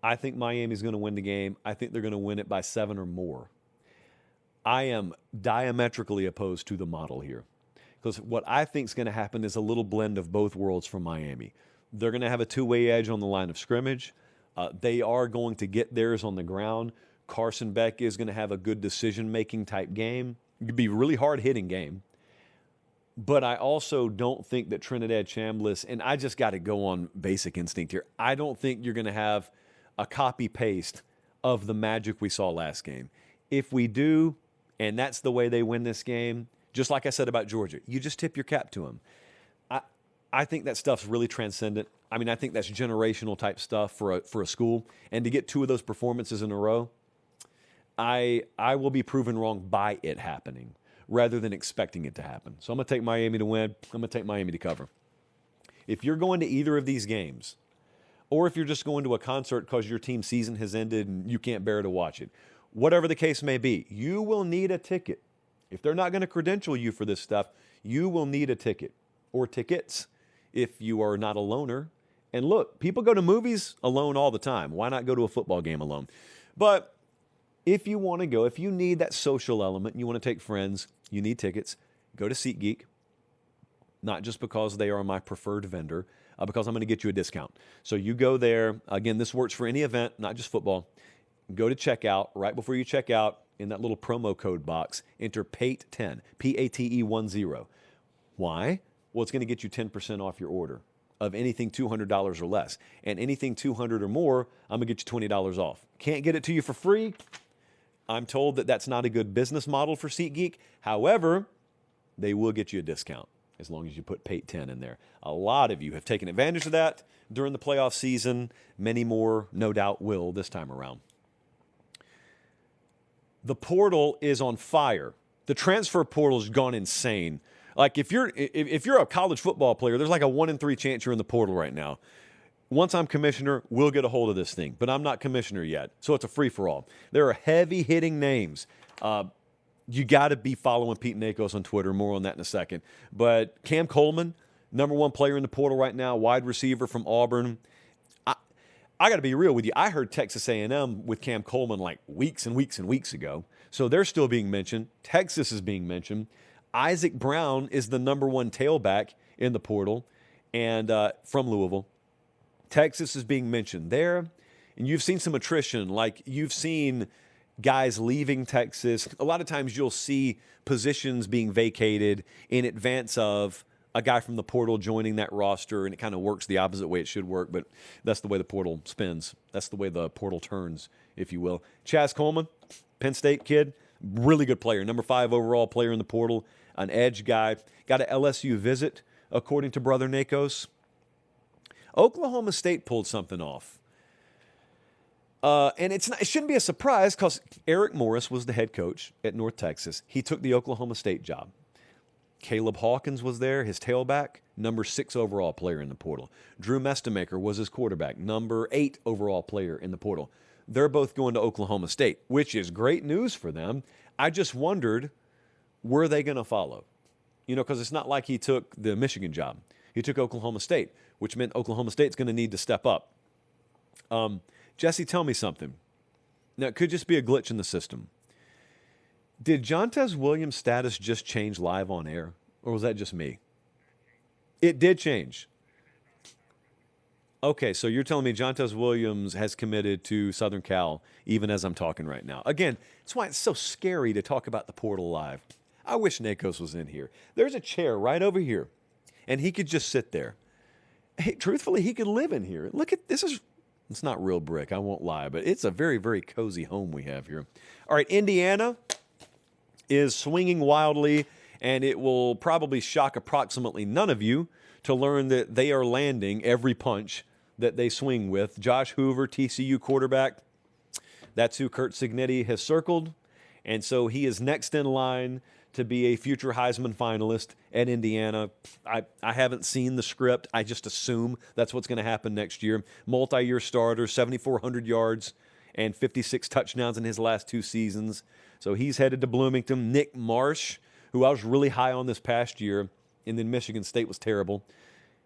I think Miami's going to win the game. I think they're going to win it by 7 or more. I am diametrically opposed to the model here, because what I think is going to happen is a little blend of both worlds from Miami. They're going to have a two-way edge on the line of scrimmage. They are going to get theirs on the ground. Carson Beck is going to have a good decision-making type game. It could be a really hard-hitting game. But I also don't think that Trinidad Chambliss, and I just got to go on basic instinct here, I don't think you're going to have a copy-paste of the magic we saw last game. If we do, and that's the way they win this game, just like I said about Georgia, you just tip your cap to them. I think that stuff's really transcendent. I mean, I think that's generational type stuff for a school. And to get 2 of those performances in a row, I will be proven wrong by it happening rather than expecting it to happen. So I'm going to take Miami to win. I'm going to take Miami to cover. If you're going to either of these games, or if you're just going to a concert because your team's season has ended and you can't bear to watch it, whatever the case may be, you will need a ticket. If they're not going to credential you for this stuff, you will need a ticket or tickets if you are not a loner. And look, people go to movies alone all the time. Why not go to a football game alone? But if you want to go, if you need that social element, you want to take friends, you need tickets, go to SeatGeek, not just because they are my preferred vendor, because I'm going to get you a discount. So you go there. Again, this works for any event, not just football. Go to checkout. Right before you check out, in that little promo code box, enter PATE10, P-A-T-E-10. Why? Well, it's going to get you 10% off your order of anything $200 or less. And anything $200 or more, I'm going to get you $20 off. Can't get it to you for free. I'm told that that's not a good business model for SeatGeek. However, they will get you a discount as long as you put Pate10 in there. A lot of you have taken advantage of that during the playoff season. Many more, no doubt, will this time around. The portal is on fire. The transfer portal has gone insane. Like if you're a college football player, there's like a 1 in 3 chance you're in the portal right now. Once I'm commissioner, we'll get a hold of this thing, but I'm not commissioner yet, so it's a free-for-all. There are heavy-hitting names. You got to be following Pete Nakos on Twitter. More on that in a second. But Cam Coleman, #1 player in the portal right now, wide receiver from Auburn. I got to be real with you. I heard Texas A&M with Cam Coleman like weeks and weeks and weeks ago, so they're still being mentioned. Texas is being mentioned. Isaac Brown is the #1 tailback in the portal, and from Louisville. Texas is being mentioned there, and you've seen some attrition. Like you've seen guys leaving Texas. A lot of times you'll see positions being vacated in advance of a guy from the portal joining that roster, and it kind of works the opposite way it should work, but that's the way the portal spins. That's the way the portal turns, if you will. Chaz Coleman, Penn State kid, really good player, #5 overall player in the portal, an edge guy. Got an LSU visit, according to Brother Nakos. Oklahoma State pulled something off. And it shouldn't be a surprise because Eric Morris was the head coach at North Texas. He took the Oklahoma State job. Caleb Hawkins was there, his tailback, #6 overall player in the portal. Drew Mestamaker was his quarterback, #8 overall player in the portal. They're both going to Oklahoma State, which is great news for them. I just wondered, were they going to follow? You know, because it's not like he took the Michigan job. He took Oklahoma State, which meant Oklahoma State's going to need to step up. Jesse, tell me something. Now, it could just be a glitch in the system. Did Jontez Williams' status just change live on air, or was that just me? It did change. Okay, so you're telling me Jontez Williams has committed to Southern Cal even as I'm talking right now. Again, that's why it's so scary to talk about the portal live. I wish Nakos was in here. There's a chair right over here, and he could just sit there. Hey, truthfully, he could live in here. Look at this. It's not real brick, I won't lie, but it's a very, very cozy home we have here. All right, Indiana is swinging wildly And it will probably shock approximately none of you to learn that they are landing every punch that they swing with. Josh Hoover, TCU quarterback, that's who Kurt Cignetti has circled. And so he is next in line to be a future Heisman finalist at Indiana. I haven't seen the script. I just assume that's what's going to happen next year. Multi-year starter, 7,400 yards and 56 touchdowns in his last 2 seasons. So he's headed to Bloomington. Nick Marsh, who I was really high on this past year, and then Michigan State was terrible.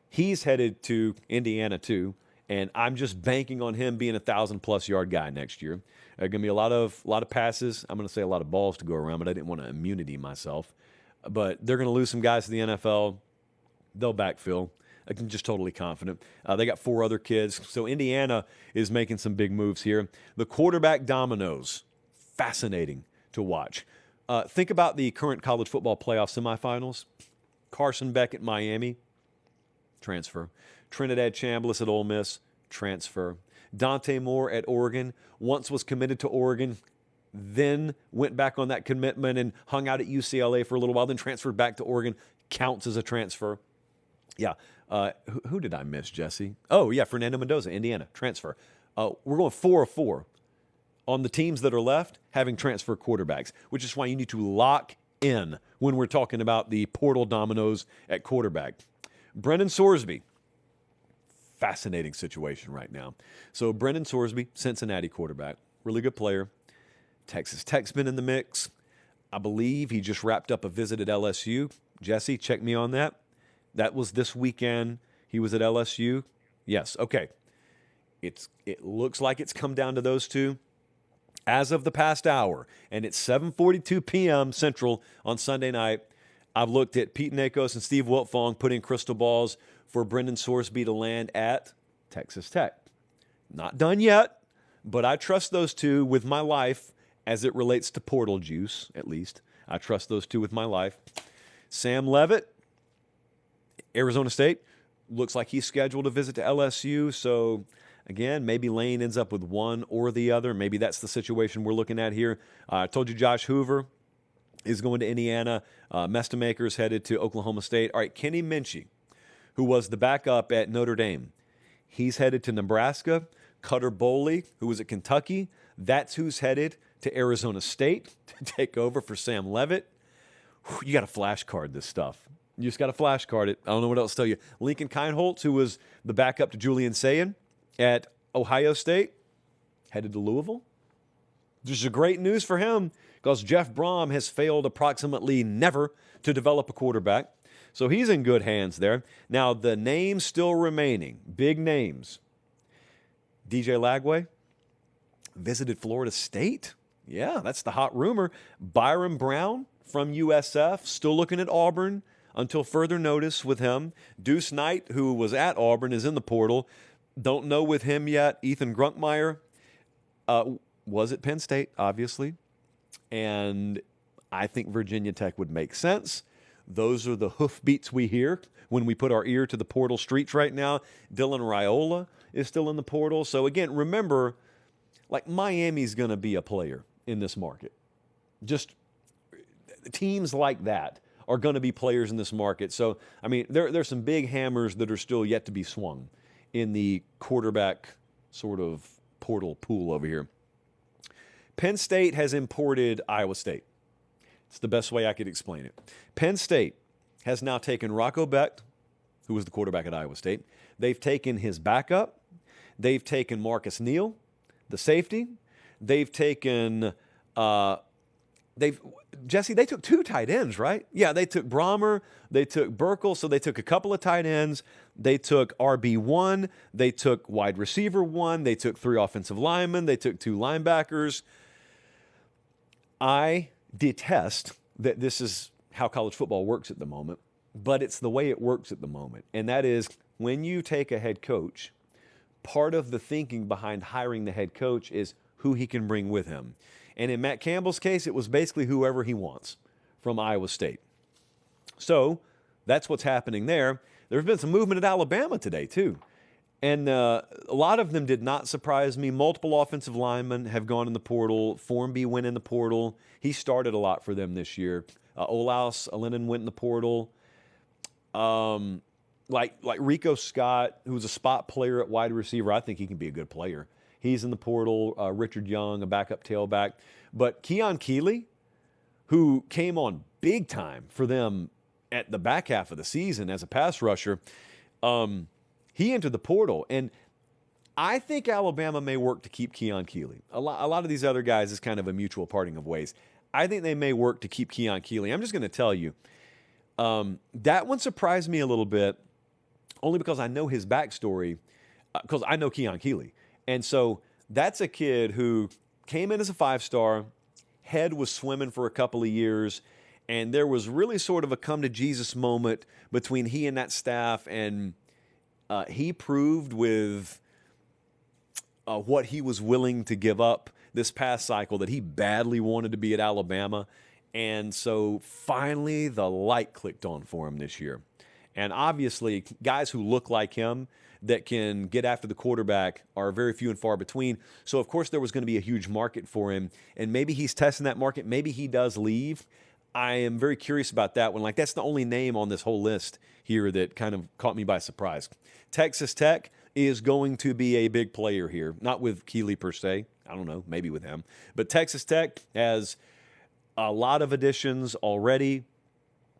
He's headed to Indiana too, and I'm just banking on him being a 1,000-plus yard guy next year. Going to be a lot of passes. I'm going to say a lot of balls to go around, but I didn't want to immunity myself. But they're going to lose some guys to the NFL. They'll backfill. I'm just totally confident. They got 4 other kids. So Indiana is making some big moves here. The quarterback dominoes, fascinating to watch. Think about the current college football playoff semifinals. Carson Beck at Miami, transfer. Trinidad Chambliss at Ole Miss, transfer. Dante Moore at Oregon, once was committed to Oregon, then went back on that commitment and hung out at UCLA for a little while, then transferred back to Oregon, counts as a transfer. Yeah. Who did I miss, Jesse? Oh, yeah, Fernando Mendoza, Indiana, transfer. We're going 4 of 4 on the teams that are left having transfer quarterbacks, which is why you need to lock in when we're talking about the portal dominoes at quarterback. Brendan Sorsby, fascinating situation right now. So Brendan Sorsby, Cincinnati quarterback, really good player. Texas Tech's been in the mix. I believe he just wrapped up a visit at LSU. Jesse, check me on that. That was this weekend. He was at LSU. Yes, okay. It looks like it's come down to those two. As of the past hour, and it's 7:42 p.m. Central on Sunday night, I've looked at Pete Nakos and Steve Wiltfong putting crystal balls for Brendan Sorsby to land at Texas Tech. Not done yet, but I trust those two with my life as it relates to portal juice, at least. I trust those two with my life. Sam Leavitt, Arizona State, looks like he's scheduled to visit to LSU, so again, maybe Lane ends up with one or the other. Maybe that's the situation we're looking at here. I told you Josh Hoover is going to Indiana. Mestamaker's headed to Oklahoma State. All right, Kenny Minchie, who was the backup at Notre Dame, he's headed to Nebraska. Cutter Boley, who was at Kentucky, that's who's headed to Arizona State to take over for Sam Leavitt. You got to flashcard this stuff. You just got to flashcard it. I don't know what else to tell you. Lincoln Kienholz, who was the backup to Julian Sayin at Ohio State, headed to Louisville. This is great news for him because Jeff Brom has failed approximately never to develop a quarterback. So he's in good hands there. Now, the names still remaining, big names. DJ Lagway visited Florida State. Yeah, that's the hot rumor. Byron Brown from USF, still looking at Auburn until further notice with him. Deuce Knight, who was at Auburn, is in the portal. Don't know with him yet. Ethan Grunkmeyer was at Penn State, obviously. And I think Virginia Tech would make sense. Those are the hoofbeats we hear when we put our ear to the portal streets right now. Dylan Raiola is still in the portal. So, again, remember, like Miami's going to be a player in this market. Just teams like that are going to be players in this market. So, I mean, there's some big hammers that are still yet to be swung in the quarterback sort of portal pool over here. Penn State has imported Iowa State. It's the best way I could explain it. Penn State has now taken Rocco Becht, who was the quarterback at Iowa State. They've taken his backup. They've taken Marcus Neal, the safety. They've taken Jesse, they took 2 tight ends, right? Yeah, they took Brahmer, they took Burkle, so they took a couple of tight ends. They took RB1, they took wide receiver 1, they took 3 offensive linemen, they took 2 linebackers. I detest that this is how college football works at the moment, but it's the way it works at the moment. And that is when you take a head coach, part of the thinking behind hiring the head coach is who he can bring with him. And in Matt Campbell's case, it was basically whoever he wants from Iowa State. So that's what's happening there. There's been some movement at Alabama today, too. And a lot of them did not surprise me. Multiple offensive linemen have gone in the portal. Formby went in the portal. He started a lot for them this year. Olaus Alinen went in the portal. Like Rico Scott, who's a spot player at wide receiver, I think he can be a good player. He's in the portal. Richard Young, a backup tailback. But Keon Keeley, who came on big time for them at the back half of the season as a pass rusher, he entered the portal. And I think Alabama may work to keep Keon Keeley. A lot of these other guys is kind of a mutual parting of ways. I think they may work to keep Keon Keeley. I'm just going to tell you, that one surprised me a little bit, only because I know his backstory, because I know Keon Keeley. And so that's a kid who came in as a 5-star, head was swimming for a couple of years, and there was really sort of a come-to-Jesus moment between he and that staff, and he proved with what he was willing to give up this past cycle that he badly wanted to be at Alabama. And so finally the light clicked on for him this year. And obviously guys who look like him that can get after the quarterback are very few and far between. So of course there was going to be a huge market for him, and maybe he's testing that market. Maybe he does leave. I am very curious about that one. Like, that's the only name on this whole list here that kind of caught me by surprise. Texas Tech is going to be a big player here. Not with Keeley per se. I don't know, maybe with him. But Texas Tech has a lot of additions already.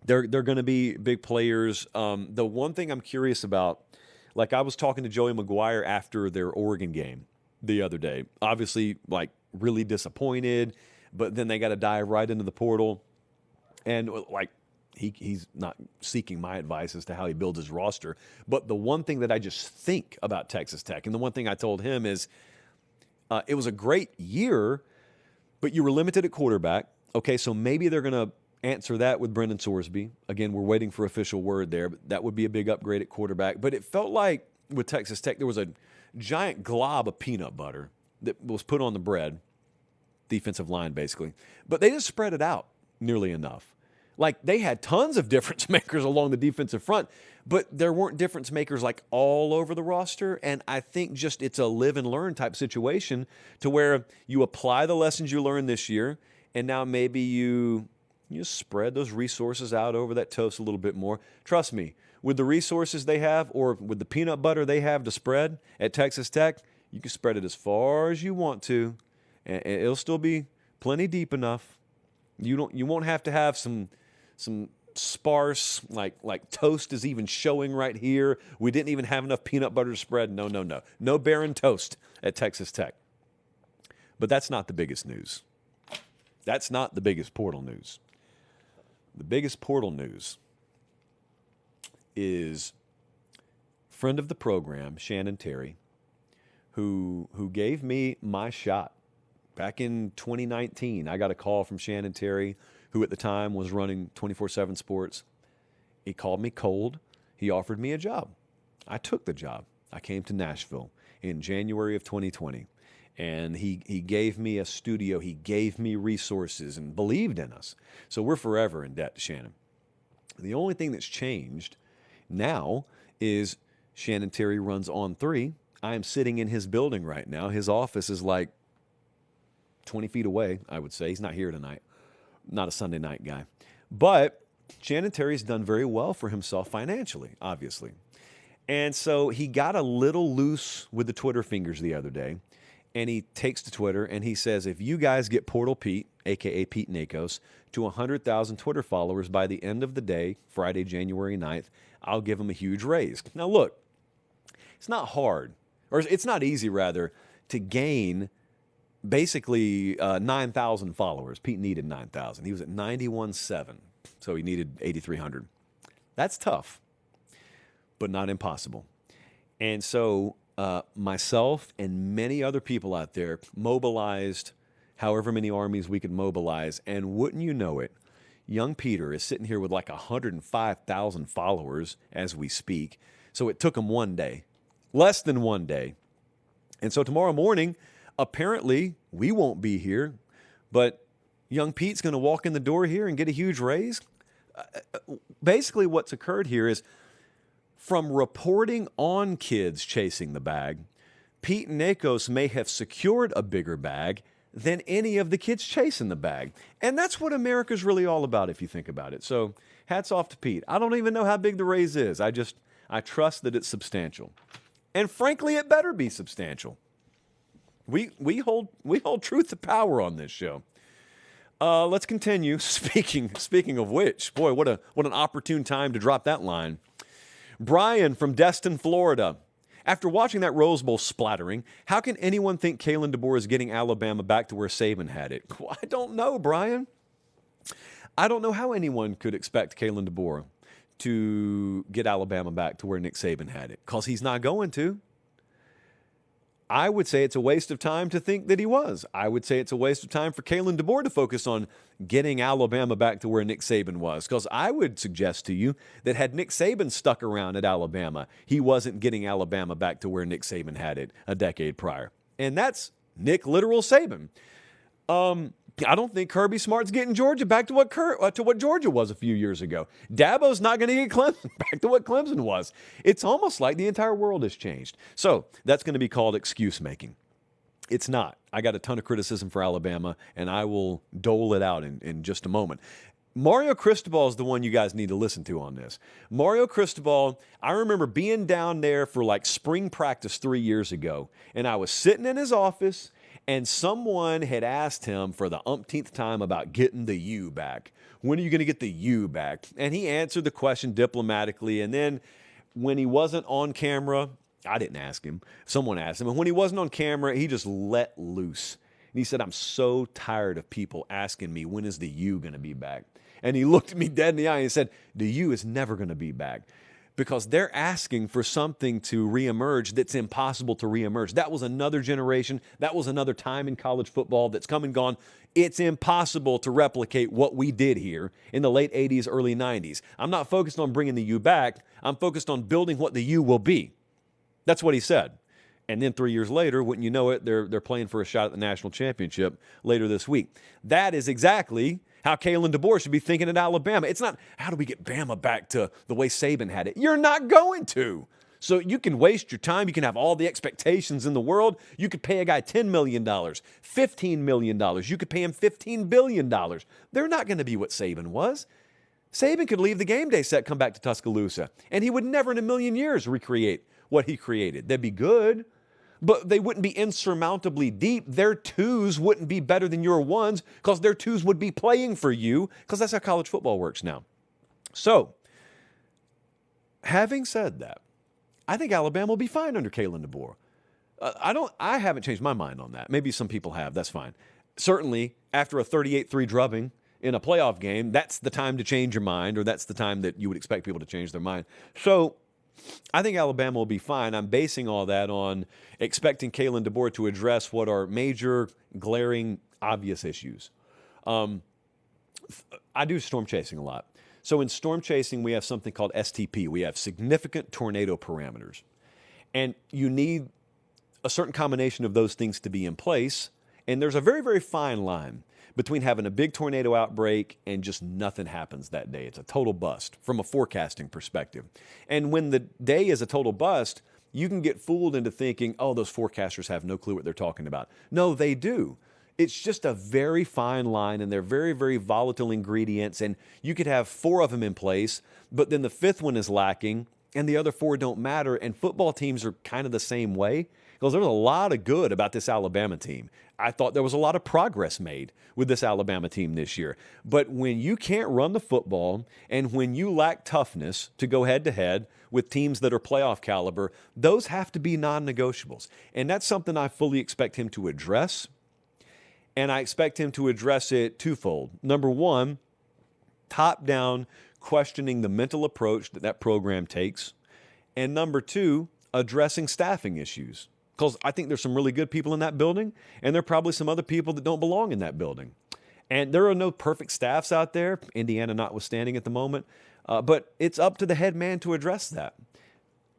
They're going to be big players. The one thing I'm curious about, like I was talking to Joey McGuire after their Oregon game the other day. Obviously, like, really disappointed, but then they got to dive right into the portal. And, like, he's not seeking my advice as to how he builds his roster. But the one thing that I just think about Texas Tech, and the one thing I told him is, it was a great year, but you were limited at quarterback. Okay, so maybe they're going to answer that with Brendan Sorsby. Again, we're waiting for official word there, but that would be a big upgrade at quarterback. But it felt like with Texas Tech, there was a giant glob of peanut butter that was put on the bread, defensive line basically, but they just spread it out nearly enough. Like, they had tons of difference makers along the defensive front, but there weren't difference makers like all over the roster. And I think just it's a live and learn type situation to where you apply the lessons you learned this year, and now maybe you spread those resources out over that toast a little bit more. Trust me, with the resources they have, or with the peanut butter they have to spread at Texas Tech, you can spread it as far as you want to, and it'll still be plenty deep enough. You won't have to have some sparse, like toast is even showing right here. We didn't even have enough peanut butter to spread. No barren toast at Texas Tech. But that's not the biggest news. That's not the biggest portal news. The biggest portal news is friend of the program, Shannon Terry, who gave me my shot. Back in 2019, I got a call from Shannon Terry, who at the time was running 24/7 Sports. He called me cold. He offered me a job. I took the job. I came to Nashville in January of 2020. And he gave me a studio. He gave me resources and believed in us. So we're forever in debt to Shannon. The only thing that's changed now is Shannon Terry runs On3. I am sitting in his building right now. His office is like 20 feet away, I would say. He's not here tonight. Not a Sunday night guy. But Shannon Terry's done very well for himself financially, obviously. And so he got a little loose with the Twitter fingers the other day. And he takes to Twitter and he says, if you guys get Portal Pete, a.k.a. Pete Nakos, to 100,000 Twitter followers by the end of the day, Friday, January 9th, I'll give him a huge raise. Now, look, it's not hard, or it's not easy, rather, to gain basically 9,000 followers. Pete needed 9,000. He was at 91.7, so he needed 8,300. That's tough, but not impossible. And so myself and many other people out there mobilized however many armies we could mobilize, and wouldn't you know it, young Peter is sitting here with like 105,000 followers as we speak. So it took him one day, less than one day. And so tomorrow morning, apparently we won't be here, but young Pete's going to walk in the door here and get a huge raise. Basically what's occurred here is, from reporting on kids chasing the bag, Pete Nakos may have secured a bigger bag than any of the kids chasing the bag. And that's what America's really all about if you think about it. So hats off to Pete. I don't even know how big the raise is. I trust that it's substantial. And frankly, it better be substantial. We hold truth to power on this show. Let's continue. Speaking of which, boy, what an opportune time to drop that line. Brian from Destin, Florida. After watching that Rose Bowl splattering, how can anyone think Kalen DeBoer is getting Alabama back to where Saban had it? Well, I don't know, Brian. I don't know how anyone could expect Kalen DeBoer to get Alabama back to where Nick Saban had it, because he's not going to. I would say it's a waste of time to think that he was. I would say it's a waste of time for Kalen DeBoer to focus on getting Alabama back to where Nick Saban was. Because I would suggest to you that had Nick Saban stuck around at Alabama, he wasn't getting Alabama back to where Nick Saban had it a decade prior. And that's Nick literal Saban. I don't think Kirby Smart's getting Georgia back to what Georgia was a few years ago. Dabo's not going to get Clemson back to what Clemson was. It's almost like the entire world has changed. So that's going to be called excuse making. It's not. I got a ton of criticism for Alabama, and I will dole it out in just a moment. Mario Cristobal is the one you guys need to listen to on this. Mario Cristobal, I remember being down there for like spring practice 3 years ago, and I was sitting in his office, and someone had asked him for the umpteenth time about getting the U back. When are you going to get the U back? And he answered the question diplomatically. And then when he wasn't on camera, I didn't ask him. Someone asked him. And when he wasn't on camera, he just let loose. And he said, I'm so tired of people asking me, when is the U going to be back? And he looked at me dead in the eye and said, the U is never going to be back. Because they're asking for something to reemerge that's impossible to reemerge. That was another generation. That was another time in college football that's come and gone. It's impossible to replicate what we did here in the late 80s, early 90s. I'm not focused on bringing the U back. I'm focused on building what the U will be. That's what he said. And then 3 years later, wouldn't you know it, they're playing for a shot at the national championship later this week. That is exactly how Kalen DeBoer should be thinking at Alabama. It's not, how do we get Bama back to the way Saban had it? You're not going to. So you can waste your time. You can have all the expectations in the world. You could pay a guy $10 million, $15 million. You could pay him $15 billion. They're not going to be what Saban was. Saban could leave the game day set, come back to Tuscaloosa, and he would never in a million years recreate what he created. They'd be good, but they wouldn't be insurmountably deep. Their twos wouldn't be better than your ones because their twos would be playing for you, because that's how college football works now. So, having said that, I think Alabama will be fine under Kalen DeBoer. I haven't changed my mind on that. Maybe some people have. That's fine. Certainly, after a 38-3 drubbing in a playoff game, that's the time to change your mind, or that's the time that you would expect people to change their mind. So, I think Alabama will be fine. I'm basing all that on expecting Kalen DeBoer to address what are major, glaring, obvious issues. I do storm chasing a lot. So in storm chasing, we have something called STP. We have significant tornado parameters. And you need a certain combination of those things to be in place. And there's a very, very fine line between having a big tornado outbreak and just nothing happens that day. It's a total bust from a forecasting perspective. And when the day is a total bust, you can get fooled into thinking, oh, those forecasters have no clue what they're talking about. No, they do. It's just a very fine line, and they're very, very volatile ingredients, and you could have 4 of them in place, but then the 5th one is lacking, and the other 4 don't matter, and football teams are kind of the same way, because there's a lot of good about this Alabama team. I thought there was a lot of progress made with this Alabama team this year. But when you can't run the football, and when you lack toughness to go head-to-head with teams that are playoff caliber, those have to be non-negotiables. And that's something I fully expect him to address. And I expect him to address it twofold. Number one, top-down, questioning the mental approach that program takes. And number two, addressing staffing issues. Because I think there's some really good people in that building, and there are probably some other people that don't belong in that building. And there are no perfect staffs out there, Indiana notwithstanding at the moment, but it's up to the head man to address that.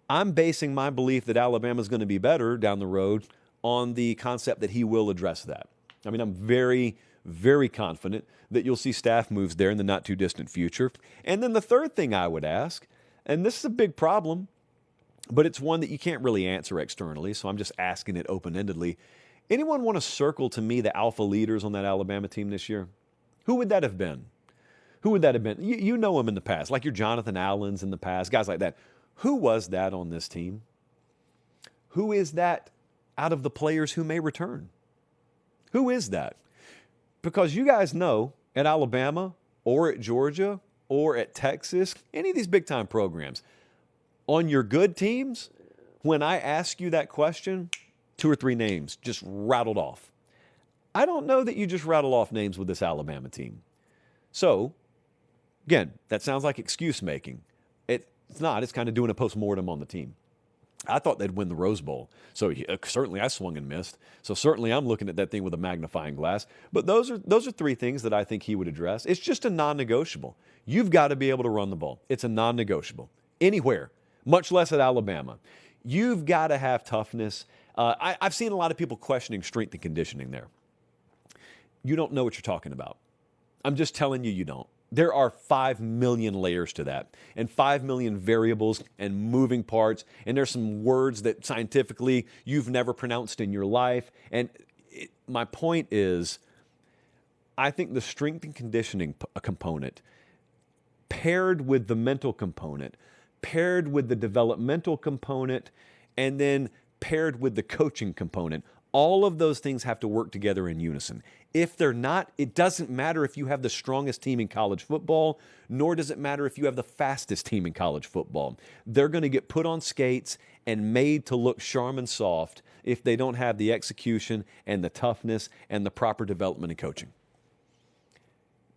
I'm basing my belief that Alabama's going to be better down the road on the concept that he will address that. I mean, I'm very, very confident that you'll see staff moves there in the not-too-distant future. And then the third thing I would ask, and this is a big problem, but it's one that you can't really answer externally, so I'm just asking it open-endedly. Anyone want to circle to me the alpha leaders on that Alabama team this year? Who would that have been? Who would that have been? You know them in the past, like your Jonathan Allens in the past, guys like that. Who was that on this team? Who is that out of the players who may return? Who is that? Because you guys know at Alabama or at Georgia or at Texas, any of these big-time programs, on your good teams, when I ask you that question, 2 or 3 names just rattled off. I don't know that you just rattle off names with this Alabama team. So, again, that sounds like excuse making. It's not. It's kind of doing a postmortem on the team. I thought they'd win the Rose Bowl. So certainly I swung and missed. So certainly I'm looking at that thing with a magnifying glass. But those are 3 things that I think he would address. It's just a non-negotiable. You've got to be able to run the ball. It's a non-negotiable. Anywhere, much less at Alabama. You've got to have toughness. I've seen a lot of people questioning strength and conditioning there. You don't know what you're talking about. I'm just telling you, you don't. There are 5 million layers to that and 5 million variables and moving parts. And there's some words that scientifically you've never pronounced in your life. And my point is, I think the strength and conditioning component paired with the mental component, paired with the developmental component, and then paired with the coaching component, all of those things have to work together in unison. If they're not, it doesn't matter if you have the strongest team in college football, nor does it matter if you have the fastest team in college football. They're going to get put on skates and made to look sharp and soft if they don't have the execution and the toughness and the proper development and coaching.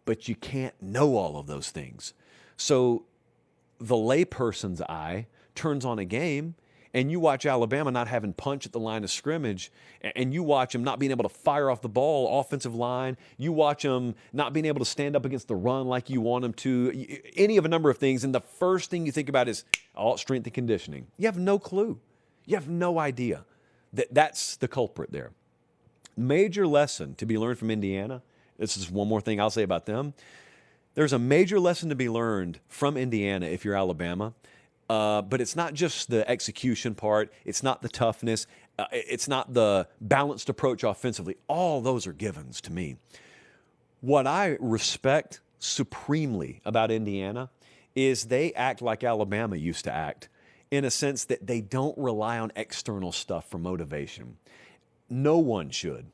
But you can't know all of those things. So the layperson's eye turns on a game, and you watch Alabama not having punch at the line of scrimmage, and you watch them not being able to fire off the ball, offensive line. You watch them not being able to stand up against the run like you want them to, any of a number of things. And the first thing you think about is, strength and conditioning. You have no clue. You have no idea that that's the culprit there. Major lesson to be learned from Indiana. This is one more thing I'll say about them. There's a major lesson to be learned from Indiana if you're Alabama. But it's not just the execution part. It's not the toughness. It's not the balanced approach offensively. All those are givens to me. What I respect supremely about Indiana is they act like Alabama used to act, in a sense that they don't rely on external stuff for motivation. No one should.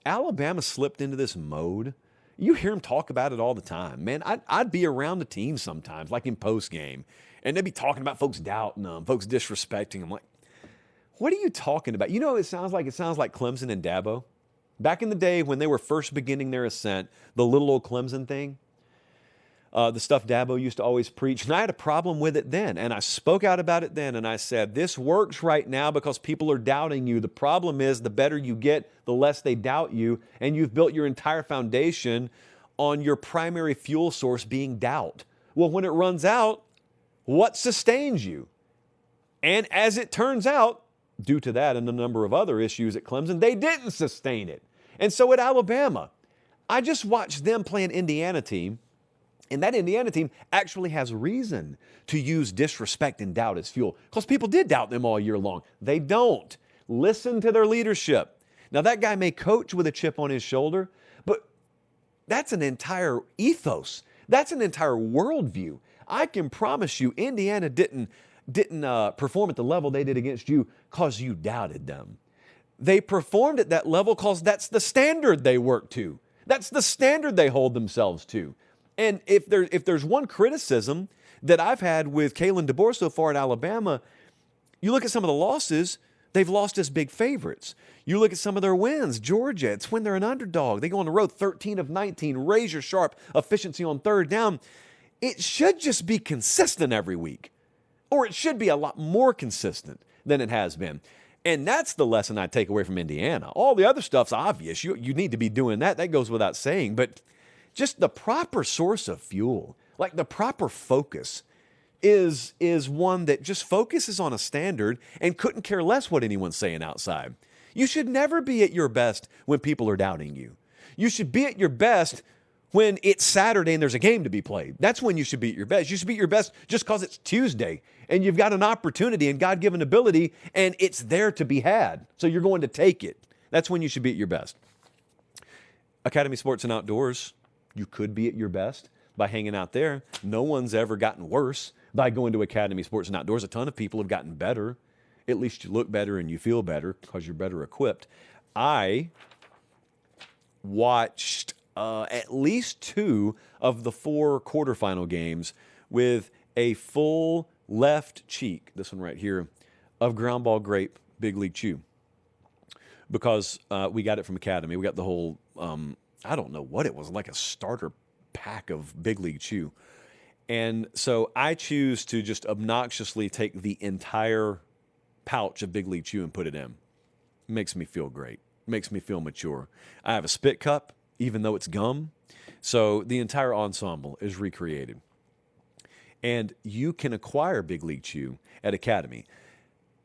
Alabama slipped into this mode. You hear them talk about it all the time. Man, I'd be around the team sometimes, like in postgame, and they'd be talking about folks doubting them, folks disrespecting them. Like, what are you talking about? You know what it sounds like? It sounds like Clemson and Dabo. Back in the day when they were first beginning their ascent, the little old Clemson thing, the stuff Dabo used to always preach, and I had a problem with it then, and I spoke out about it then, and I said, this works right now because people are doubting you. The problem is the better you get, the less they doubt you, and you've built your entire foundation on your primary fuel source being doubt. Well, when it runs out, what sustains you? And as it turns out, due to that and a number of other issues at Clemson, they didn't sustain it. And so at Alabama, I just watched them play an Indiana team, and that Indiana team actually has reason to use disrespect and doubt as fuel, because people did doubt them all year long. They don't. Listen to their leadership. Now, that guy may coach with a chip on his shoulder, but that's an entire ethos. That's an entire worldview. I can promise you Indiana didn't perform at the level they did against you because you doubted them. They performed at that level because that's the standard they work to. That's the standard they hold themselves to. And if there's one criticism that I've had with Kalen DeBoer so far at Alabama, you look at some of the losses, they've lost as big favorites. You look at some of their wins, Georgia, it's when they're an underdog. They go on the road 13 of 19, razor sharp efficiency on third down. It should just be consistent every week, or it should be a lot more consistent than it has been. And that's the lesson I take away from Indiana. All the other stuff's obvious. You need to be doing that. That goes without saying. But just the proper source of fuel, like the proper focus, is one that just focuses on a standard and couldn't care less what anyone's saying outside. You should never be at your best when people are doubting you. You should be at your best when it's Saturday and there's a game to be played. That's when you should be at your best. You should be at your best just because it's Tuesday and you've got an opportunity and God-given ability and it's there to be had. So you're going to take it. That's when you should be at your best. Academy Sports and Outdoors, you could be at your best by hanging out there. No one's ever gotten worse by going to Academy Sports and Outdoors. A ton of people have gotten better. At least you look better and you feel better because you're better equipped. I watched at least 2 of the 4 quarterfinal games with a full left cheek, this one right here, of Ground Ball Grape Big League Chew. Because we got it from Academy. We got the whole, I don't know what it was, like a starter pack of Big League Chew. And so I choose to just obnoxiously take the entire pouch of Big League Chew and put it in. Makes me feel great. Makes me feel mature. I have a spit cup, even though it's gum. So the entire ensemble is recreated. And you can acquire Big League Chew at Academy.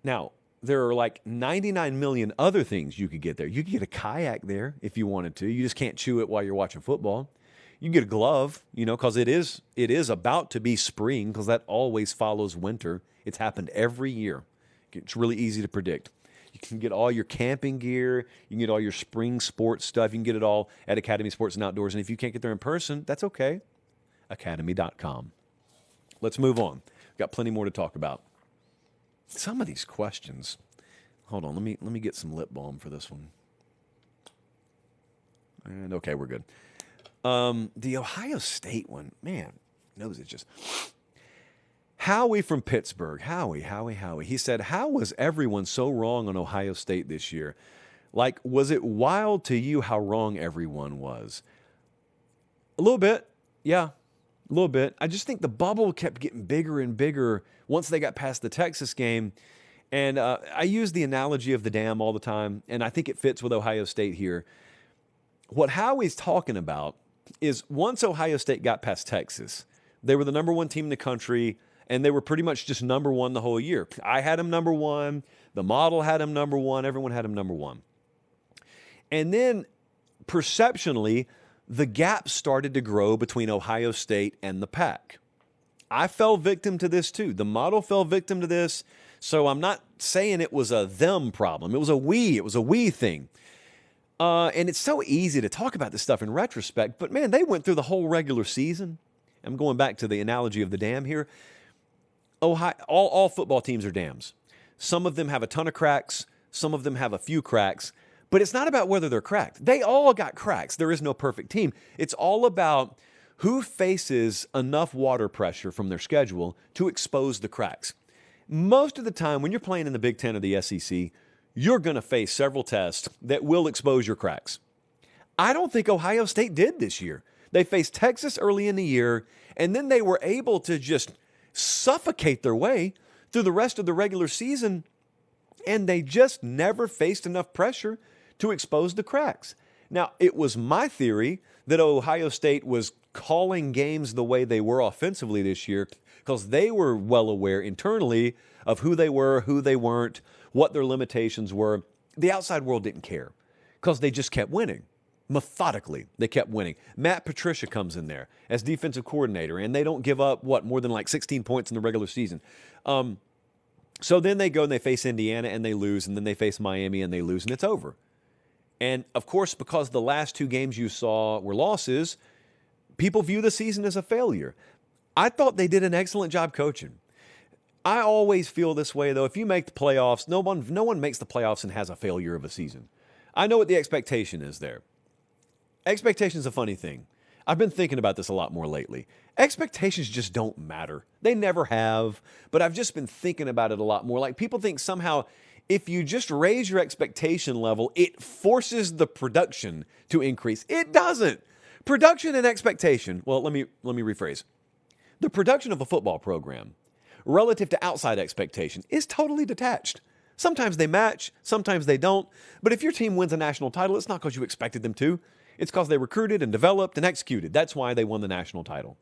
Now, there are like 99 million other things you could get there. You could get a kayak there if you wanted to. You just can't chew it while you're watching football. You can get a glove, because it is about to be spring, because that always follows winter. It's happened every year. It's really easy to predict. You can get all your camping gear. You can get all your spring sports stuff. You can get it all at Academy Sports and Outdoors. And if you can't get there in person, that's okay. Academy.com. Let's move on. We've got plenty more to talk about. Some of these questions. Hold on. Let me get some lip balm for this one. And okay, we're good. The Ohio State one, man, nose is just. Howie from Pittsburgh. Howie. He said, how was everyone so wrong on Ohio State this year? Like, was it wild to you how wrong everyone was? A little bit. Yeah, a little bit. I just think the bubble kept getting bigger and bigger once they got past the Texas game. And I use the analogy of the dam all the time, and I think it fits with Ohio State here. What Howie's talking about is once Ohio State got past Texas, they were the number 1 team in the country, and they were pretty much just number 1 the whole year. I had them number 1. The model had them number 1. Everyone had them number 1. And then perceptionally, the gap started to grow between Ohio State and the pack. I fell victim to this too. The model fell victim to this. So I'm not saying it was a them problem. It was a we thing. And it's so easy to talk about this stuff in retrospect, but man, they went through the whole regular season. I'm going back to the analogy of the dam here. All football teams are dams. Some of them have a ton of cracks. Some of them have a few cracks. But it's not about whether they're cracked. They all got cracks. There is no perfect team. It's all about who faces enough water pressure from their schedule to expose the cracks. Most of the time, when you're playing in the Big Ten or the SEC, you're going to face several tests that will expose your cracks. I don't think Ohio State did this year. They faced Texas early in the year, and then they were able to just suffocate their way through the rest of the regular season, and they just never faced enough pressure to expose the cracks. Now, it was my theory that Ohio State was calling games the way they were offensively this year because they were well aware internally of who they were, who they weren't, what their limitations were. The outside world didn't care because they just kept winning. Methodically, they kept winning. Matt Patricia comes in there as defensive coordinator, and they don't give up, more than like 16 points in the regular season. So then they go and they face Indiana, and they lose, and then they face Miami, and they lose, and it's over. And, of course, because the last 2 games you saw were losses, people view the season as a failure. I thought they did an excellent job coaching. I always feel this way, though. If you make the playoffs, no one makes the playoffs and has a failure of a season. I know what the expectation is there. Expectation is a funny thing. I've been thinking about this a lot more lately. Expectations just don't matter. They never have, but I've just been thinking about it a lot more. Like, people think somehow if you just raise your expectation level, it forces the production to increase. It doesn't. Production and expectation, well, let me rephrase. The production of a football program relative to outside expectation is totally detached. Sometimes they match, sometimes they don't. But if your team wins a national title, it's not because you expected them to. It's because they recruited and developed and executed. That's why they won the national title.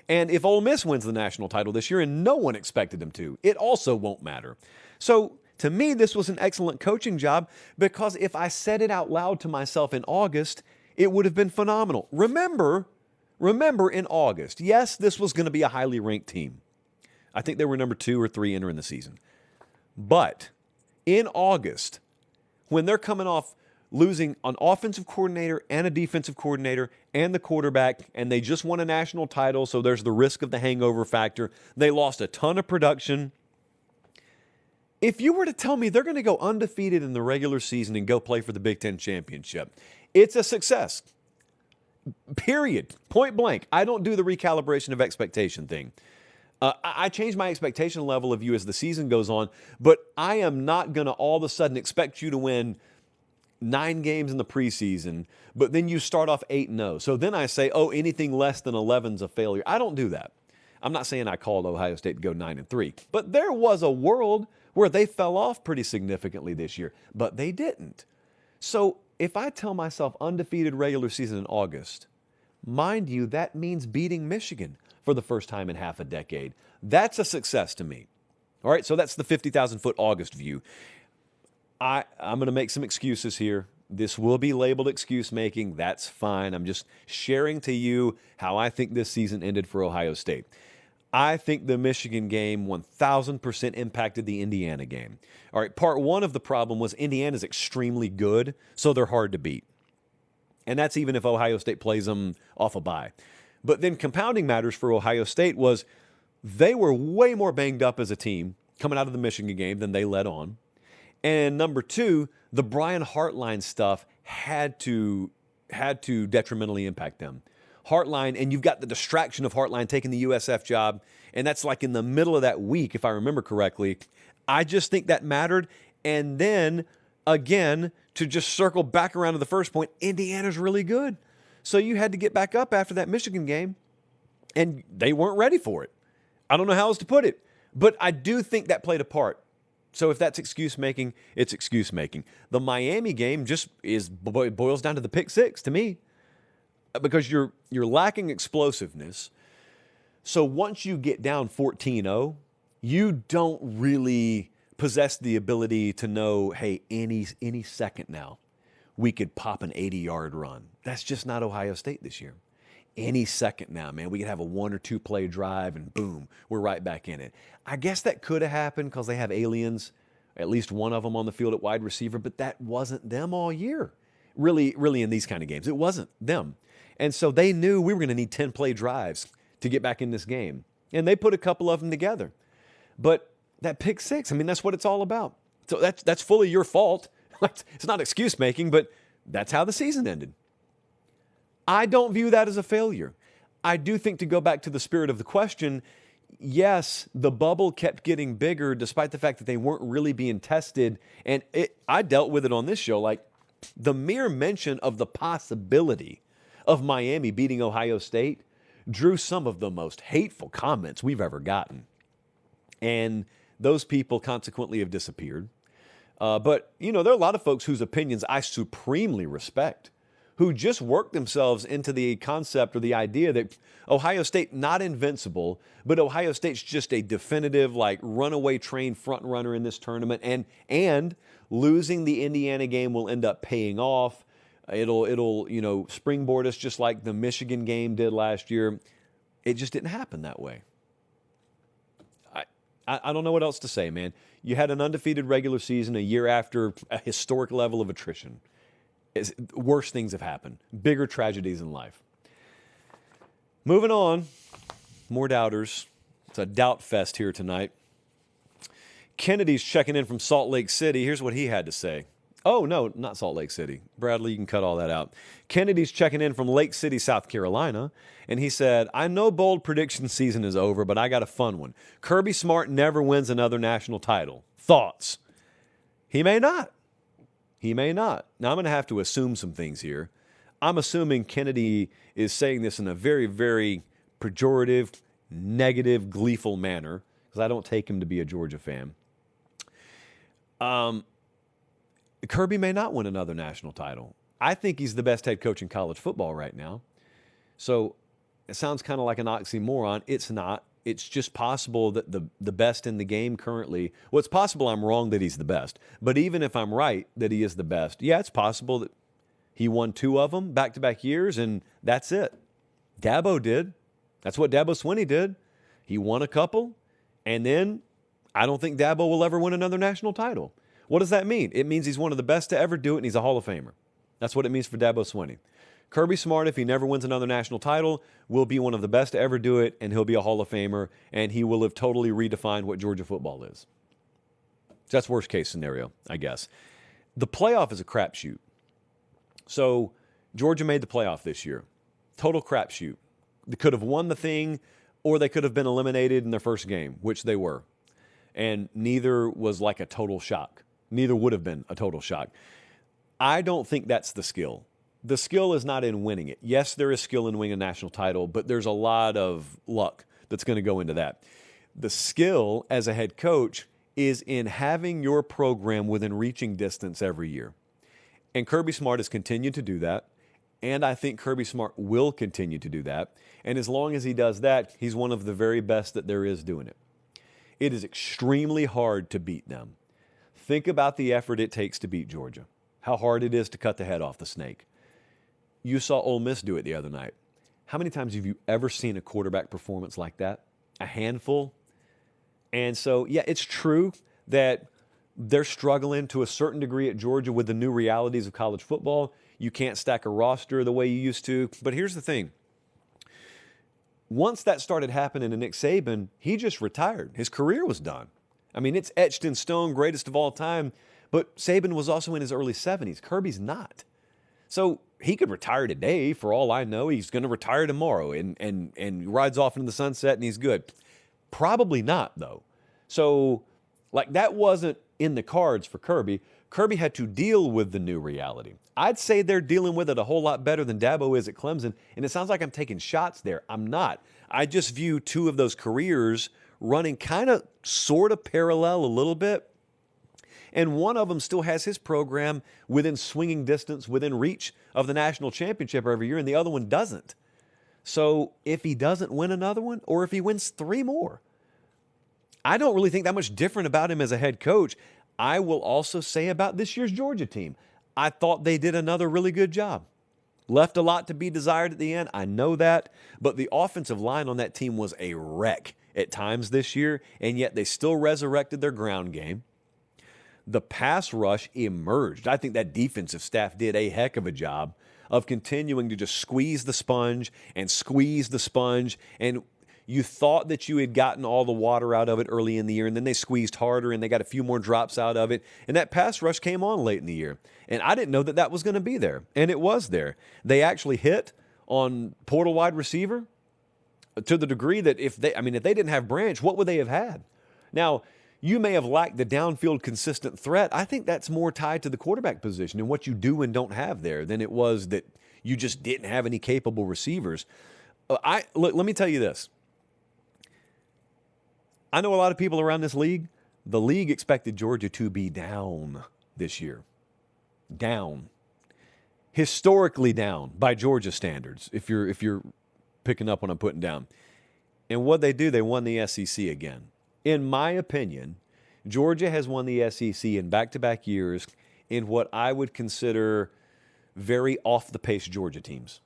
And if Ole Miss wins the national title this year and no one expected them to, it also won't matter. So to me, this was an excellent coaching job because if I said it out loud to myself in August, it would have been phenomenal. Remember in August, yes, this was going to be a highly ranked team. I think they were number 2 or 3 entering the season. But in August, when they're coming off losing an offensive coordinator and a defensive coordinator and the quarterback, and they just won a national title, so there's the risk of the hangover factor. They lost a ton of production. If you were to tell me they're going to go undefeated in the regular season and go play for the Big Ten championship, it's a success. Period. Point blank. I don't do the recalibration of expectation thing. I change my expectation level of you as the season goes on, but I am not going to all of a sudden expect you to win 9 games in the preseason, but then you start off 8-0. So then I say, oh, anything less than 11 is a failure. I don't do that. I'm not saying I called Ohio State to go 9-3, but there was a world where they fell off pretty significantly this year, but they didn't. So if I tell myself undefeated regular season in August, mind you, that means beating Michigan for the first time in half a decade. That's a success to me. All right, so that's the 50,000-foot August view. I'm going to make some excuses here. This will be labeled excuse making. That's fine. I'm just sharing to you how I think this season ended for Ohio State. I think the Michigan game 1,000% impacted the Indiana game. All right, part one of the problem was Indiana's extremely good, so they're hard to beat. And that's even if Ohio State plays them off a bye. But then compounding matters for Ohio State was they were way more banged up as a team coming out of the Michigan game than they led on. And number two, the Brian Hartline stuff had to detrimentally impact them. Hartline, and you've got the distraction of Hartline taking the USF job, and that's like in the middle of that week, if I remember correctly. I just think that mattered. And then, again, to just circle back around to the first point, Indiana's really good. So you had to get back up after that Michigan game, and they weren't ready for it. I don't know how else to put it, but I do think that played a part. So if that's excuse-making, it's excuse-making. The Miami game just boils down to the pick six to me because you're lacking explosiveness. So once you get down 14-0, you don't really possess the ability to know, hey, any second now, we could pop an 80-yard run. That's just not Ohio State this year. Any second now, man, we could have a 1 or 2 play drive and boom, we're right back in it. I guess that could have happened because they have aliens, at least one of them on the field at wide receiver, but that wasn't them all year. Really in these kind of games, it wasn't them. And so they knew we were going to need 10 play drives to get back in this game. And they put a couple of them together. But that pick six, I mean, that's what it's all about. So that's fully your fault. It's not excuse making, but that's how the season ended. I don't view that as a failure. I do think, to go back to the spirit of the question, yes, the bubble kept getting bigger despite the fact that they weren't really being tested. And I dealt with it on this show. Like, the mere mention of the possibility of Miami beating Ohio State drew some of the most hateful comments we've ever gotten. And those people consequently have disappeared. But, there are a lot of folks whose opinions I supremely respect, who just work themselves into the concept or the idea that Ohio State, not invincible, but Ohio State's just a definitive, runaway train front runner in this tournament. And losing the Indiana game will end up paying off. It'll springboard us just like the Michigan game did last year. It just didn't happen that way. I don't know what else to say, man. You had an undefeated regular season a year after a historic level of attrition. Worse things have happened. Bigger tragedies in life. Moving on. More doubters. It's a doubt fest here tonight. Kennedy's checking in from Salt Lake City. Here's what he had to say. Oh, no, not Salt Lake City. Bradley, you can cut all that out. Kennedy's checking in from Lake City, South Carolina, and he said, I know bold prediction season is over, but I got a fun one. Kirby Smart never wins another national title. Thoughts? He may not. He may not. Now, I'm going to have to assume some things here. I'm assuming Kennedy is saying this in a very, very pejorative, negative, gleeful manner, because I don't take him to be a Georgia fan. Kirby may not win another national title. I think he's the best head coach in college football right now. So it sounds kind of like an oxymoron. It's not. It's just possible that the best in the game currently, well, it's possible I'm wrong that he's the best. But even if I'm right that he is the best, yeah, it's possible that he won 2 of them back-to-back years, and that's it. Dabo did. That's what Dabo Swinney did. He won a couple, and then I don't think Dabo will ever win another national title. What does that mean? It means he's one of the best to ever do it, and he's a Hall of Famer. That's what it means for Dabo Swinney. Kirby Smart, if he never wins another national title, will be one of the best to ever do it, and he'll be a Hall of Famer, and he will have totally redefined what Georgia football is. So that's worst case scenario, I guess. The playoff is a crapshoot. So Georgia made the playoff this year. Total crapshoot. They could have won the thing, or they could have been eliminated in their first game, which they were. And neither was like a total shock. Neither would have been a total shock. I don't think that's the skill. The skill is not in winning it. Yes, there is skill in winning a national title, but there's a lot of luck that's going to go into that. The skill as a head coach is in having your program within reaching distance every year. And Kirby Smart has continued to do that. And I think Kirby Smart will continue to do that. And as long as he does that, he's one of the very best that there is doing it. It is extremely hard to beat them. Think about the effort it takes to beat Georgia, how hard it is to cut the head off the snake. You saw Ole Miss do it the other night. How many times have you ever seen a quarterback performance like that? A handful? And so, yeah, it's true that they're struggling to a certain degree at Georgia with the new realities of college football. You can't stack a roster the way you used to. But here's the thing. Once that started happening to Nick Saban, he just retired. His career was done. I mean, it's etched in stone, greatest of all time. But Saban was also in his early 70s. Kirby's not. So he could retire today, for all I know. He's going to retire tomorrow and rides off into the sunset and he's good. Probably not, though. So, like, that wasn't in the cards for Kirby. Kirby had to deal with the new reality. I'd say they're dealing with it a whole lot better than Dabo is at Clemson, and it sounds like I'm taking shots there. I'm not. I just view two of those careers running kind of sort of parallel a little bit. And one of them still has his program within swinging distance, within reach of the national championship every year, and the other one doesn't. So if he doesn't win another one, or if he wins 3 more, I don't really think that much different about him as a head coach. I will also say about this year's Georgia team, I thought they did another really good job. Left a lot to be desired at the end. I know that. But the offensive line on that team was a wreck at times this year, and yet they still resurrected their ground game. The pass rush emerged. I think that defensive staff did a heck of a job of continuing to just squeeze the sponge. And you thought that you had gotten all the water out of it early in the year, and then they squeezed harder, and they got a few more drops out of it. And that pass rush came on late in the year. And I didn't know that that was going to be there. And it was there. They actually hit on portal wide receiver to the degree that if they didn't have Branch, what would they have had? Now, you may have lacked the downfield consistent threat. I think that's more tied to the quarterback position and what you do and don't have there than it was that you just didn't have any capable receivers. Let me tell you this. I know a lot of people around this league. The league expected Georgia to be down this year. Down. Historically down by Georgia standards, if you're picking up what I'm putting down. And what they do, they won the SEC again. In my opinion, Georgia has won the SEC in back-to-back years in what I would consider very off-the-pace Georgia teams.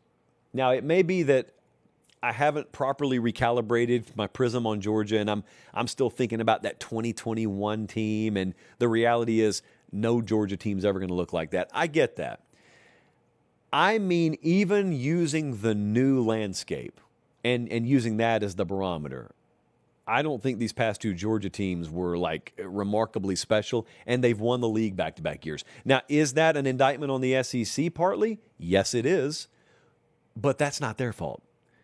Now, it may be that I haven't properly recalibrated my prism on Georgia, and I'm still thinking about that 2021 team, and the reality is no Georgia team's ever going to look like that. I get that. I mean, even using the new landscape and using that as the barometer, I don't think these past 2 Georgia teams were like remarkably special, and they've won the league back-to-back years. Now, is that an indictment on the SEC partly? Yes, it is, but that's not their fault.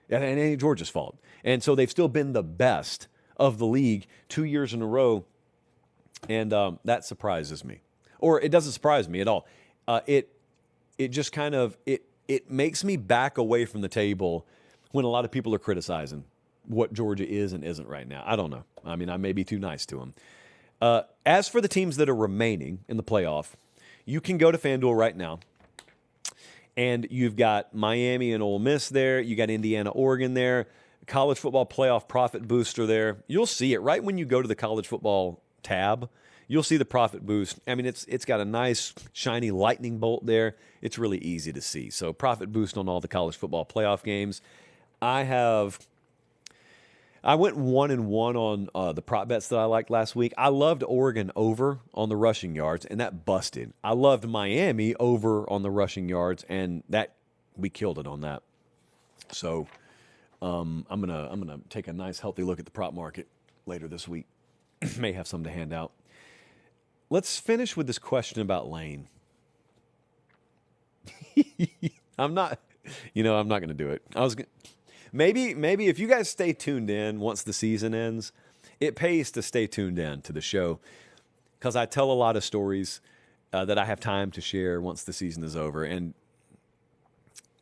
And it ain't Georgia's fault. And so they've still been the best of the league 2 years in a row, and that surprises me. Or it doesn't surprise me at all. It just kind of, it makes me back away from the table when a lot of people are criticizing what Georgia is and isn't right now. I don't know. I mean, I may be too nice to them. As for the teams that are remaining in the playoff, you can go to FanDuel right now, and you've got Miami and Ole Miss there. You got Indiana, Oregon there. College football playoff profit booster there. You'll see it right when you go to the college football tab. You'll see the profit boost. I mean, it's got a nice, shiny lightning bolt there. It's really easy to see. So profit boost on all the college football playoff games. I have I went 1-1 on the prop bets that I liked last week. I loved Oregon over on the rushing yards, and that busted. I loved Miami over on the rushing yards, and that we killed it on that. So I'm gonna take a nice healthy look at the prop market later this week. May have some to hand out. Let's finish with this question about Lane. I'm not going to do it. Maybe if you guys stay tuned in once the season ends, it pays to stay tuned in to the show because I tell a lot of stories that I have time to share once the season is over. And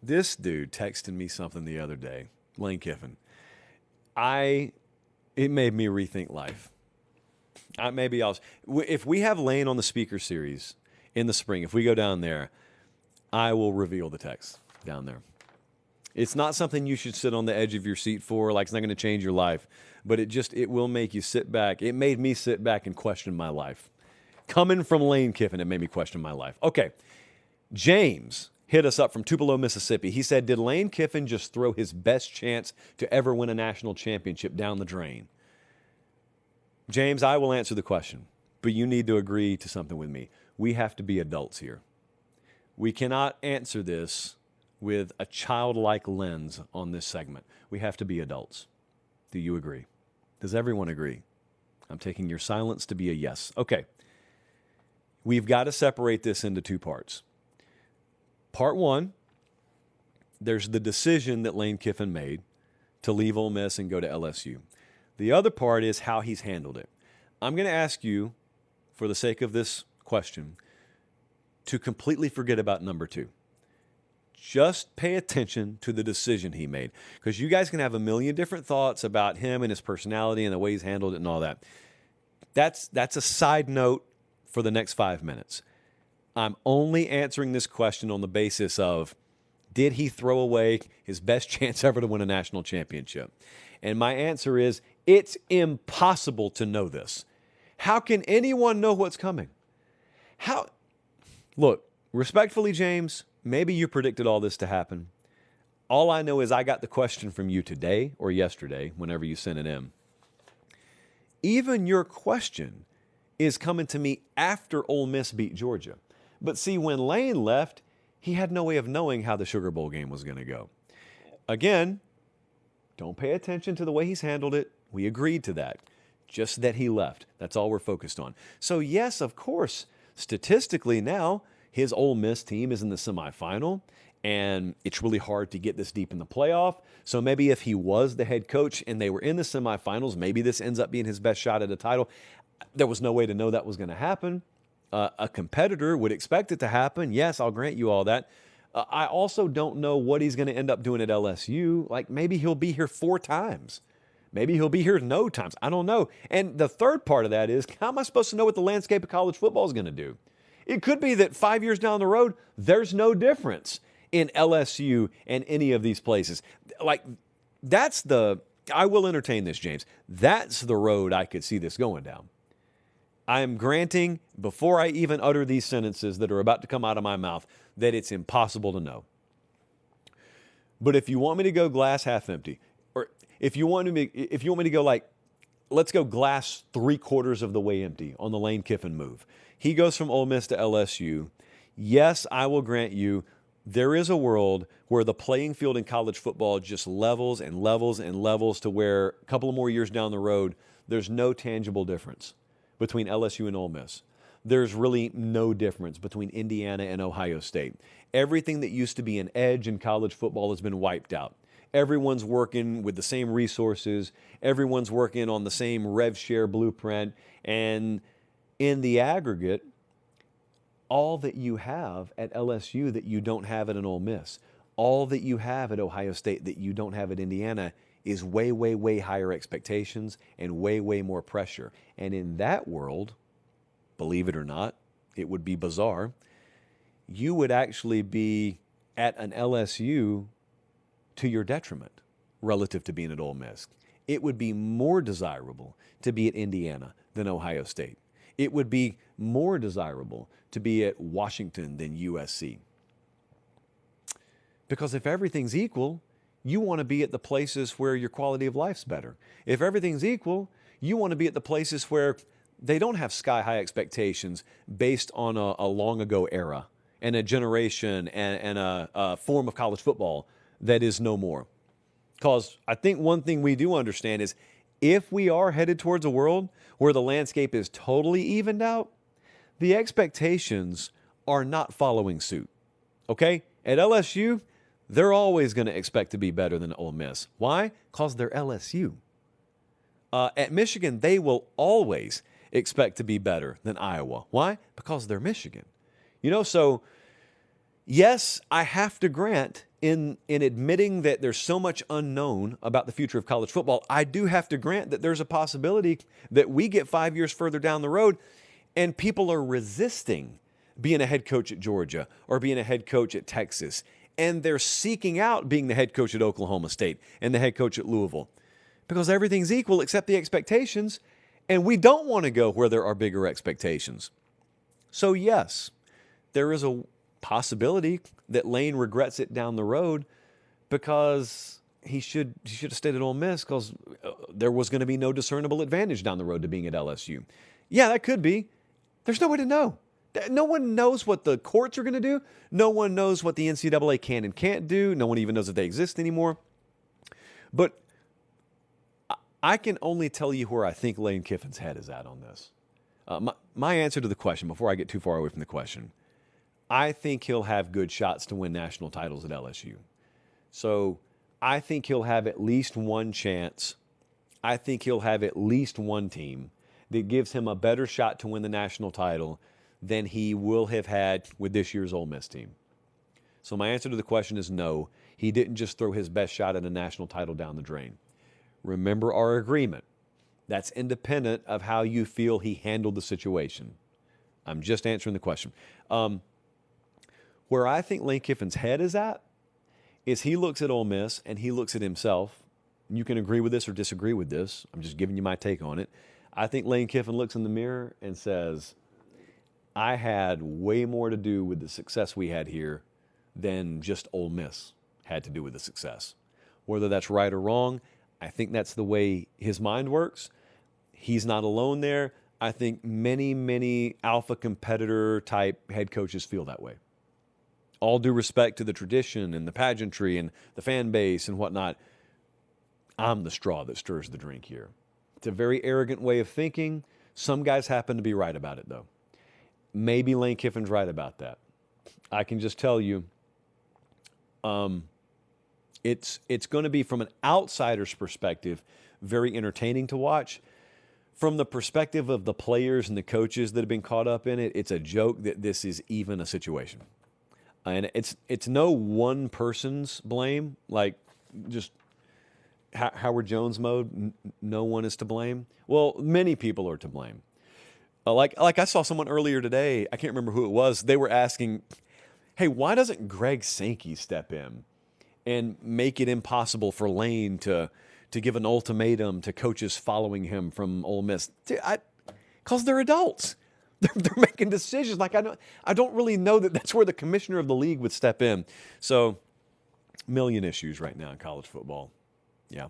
this dude texted me something the other day, Lane Kiffin. It made me rethink life. If we have Lane on the speaker series in the spring, if we go down there, I will reveal the text down there. It's not something you should sit on the edge of your seat for, like it's not going to change your life, but it will make you sit back. It made me sit back and question my life. Coming from Lane Kiffin, it made me question my life. Okay, James hit us up from Tupelo, Mississippi. He said, did Lane Kiffin just throw his best chance to ever win a national championship down the drain? James, I will answer the question, but you need to agree to something with me. We have to be adults here. We cannot answer this with a childlike lens on this segment. We have to be adults. Do you agree? Does everyone agree? I'm taking your silence to be a yes. Okay. We've got to separate this into two parts. Part one, there's the decision that Lane Kiffin made to leave Ole Miss and go to LSU. The other part is how he's handled it. I'm going to ask you, for the sake of this question, to completely forget about number two. Just pay attention to the decision he made, because you guys can have a million different thoughts about him and his personality and the way he's handled it and all that. That's a side note for the next 5 minutes. I'm only answering this question on the basis of, did he throw away his best chance ever to win a national championship? And my answer is, it's impossible to know this. How can anyone know what's coming? Look, respectfully, James, maybe you predicted all this to happen. All I know is I got the question from you today or yesterday, whenever you sent it in. Even your question is coming to me after Ole Miss beat Georgia. But see, when Lane left, he had no way of knowing how the Sugar Bowl game was going to go. Again, don't pay attention to the way he's handled it. We agreed to that. Just that he left. That's all we're focused on. So yes, of course, statistically now, his Ole Miss team is in the semifinal, and it's really hard to get this deep in the playoff. So maybe if he was the head coach and they were in the semifinals, maybe this ends up being his best shot at a title. There was no way to know that was going to happen. A competitor would expect it to happen. Yes, I'll grant you all that. I also don't know what he's going to end up doing at LSU. Like maybe he'll be here 4 times. Maybe he'll be here no times. I don't know. And the third part of that is, how am I supposed to know what the landscape of college football is going to do? It could be that 5 years down the road, there's no difference in LSU and any of these places. Like, I will entertain this, James. That's the road I could see this going down. I am granting, before I even utter these sentences that are about to come out of my mouth, that it's impossible to know. But if you want me to go glass half empty, or if you want me to go like, let's go glass 3/4 of the way empty on the Lane Kiffin move. He goes from Ole Miss to LSU. Yes, I will grant you, there is a world where the playing field in college football just levels and levels and levels to where a couple of more years down the road, there's no tangible difference between LSU and Ole Miss. There's really no difference between Indiana and Ohio State. Everything that used to be an edge in college football has been wiped out. Everyone's working with the same resources. Everyone's working on the same rev share blueprint. And in the aggregate, all that you have at LSU that you don't have at an Ole Miss, all that you have at Ohio State that you don't have at Indiana is way, way, way higher expectations and way, way more pressure. And in that world, believe it or not, it would be bizarre, you would actually be at an LSU to your detriment relative to being at Ole Miss. It would be more desirable to be at Indiana than Ohio State. It would be more desirable to be at Washington than USC. Because if everything's equal, you want to be at the places where your quality of life's better. If everything's equal, you want to be at the places where they don't have sky-high expectations based on a long ago era and a generation and a form of college football that is no more. Because I think one thing we do understand is if we are headed towards a world where the landscape is totally evened out, the expectations are not following suit. Okay? At LSU, they're always going to expect to be better than Ole Miss. Why? Because they're LSU. At Michigan, they will always expect to be better than Iowa. Why? Because they're Michigan. So yes, I have to grant in admitting that there's so much unknown about the future of college football, I do have to grant that there's a possibility that we get 5 years further down the road and people are resisting being a head coach at Georgia or being a head coach at Texas. And they're seeking out being the head coach at Oklahoma State and the head coach at Louisville because everything's equal except the expectations. And we don't want to go where there are bigger expectations. So yes, there is a possibility that Lane regrets it down the road because he should have stayed at Ole Miss because there was going to be no discernible advantage down the road to being at LSU. Yeah, that could be. There's no way to know. No one knows what the courts are going to do. No one knows what the NCAA can and can't do. No one even knows if they exist anymore. But I can only tell you where I think Lane Kiffin's head is at on this. My answer to the question, before I get too far away from the question, I think he'll have good shots to win national titles at LSU. So I think he'll have at least one chance. I think he'll have at least one team that gives him a better shot to win the national title than he will have had with this year's Ole Miss team. So my answer to the question is no. He didn't just throw his best shot at a national title down the drain. Remember our agreement. That's independent of how you feel he handled the situation. I'm just answering the question. Where I think Lane Kiffin's head is at is he looks at Ole Miss and he looks at himself. You can agree with this or disagree with this. I'm just giving you my take on it. I think Lane Kiffin looks in the mirror and says, I had way more to do with the success we had here than just Ole Miss had to do with the success. Whether that's right or wrong, I think that's the way his mind works. He's not alone there. I think many, many alpha competitor type head coaches feel that way. All due respect to the tradition and the pageantry and the fan base and whatnot, I'm the straw that stirs the drink here. It's a very arrogant way of thinking. Some guys happen to be right about it, though. Maybe Lane Kiffin's right about that. I can just tell you, it's going to be, from an outsider's perspective, very entertaining to watch. From the perspective of the players and the coaches that have been caught up in it, it's a joke that this is even a situation. And it's no one person's blame, like just Howard Jones mode. No one is to blame. Well, many people are to blame. Like I saw someone earlier today, I can't remember who it was, they were asking, hey, why doesn't Greg Sankey step in and make it impossible for Lane to give an ultimatum to coaches following him from Ole Miss? Because they're adults. They're making decisions. Like, I don't really know that that's where the commissioner of the league would step in. So, million issues right now in college football. Yeah.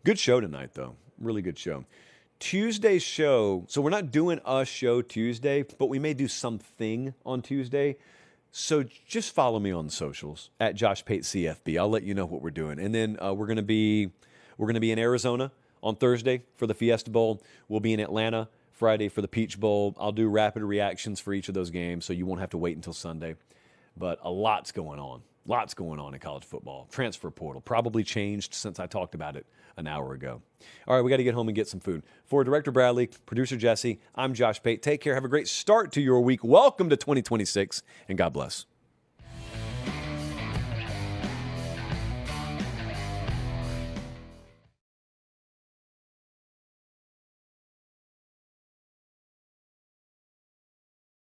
Good show tonight, though. Really good show. Tuesday's show, so we're not doing a show Tuesday, but we may do something on Tuesday. So just follow me on the socials at Josh Pate CFB. I'll let you know what we're doing. And then we're going to be in Arizona on Thursday for the Fiesta Bowl. We'll be in Atlanta Friday for the Peach Bowl. I'll do rapid reactions for each of those games, so you won't have to wait until Sunday. But a lot's going on. Lots going on in college football. Transfer portal probably changed since I talked about it an hour ago. All right, we got to get home and get some food. For Director Bradley, Producer Jesse, I'm Josh Pate. Take care. Have a great start to your week. Welcome to 2026, and God bless.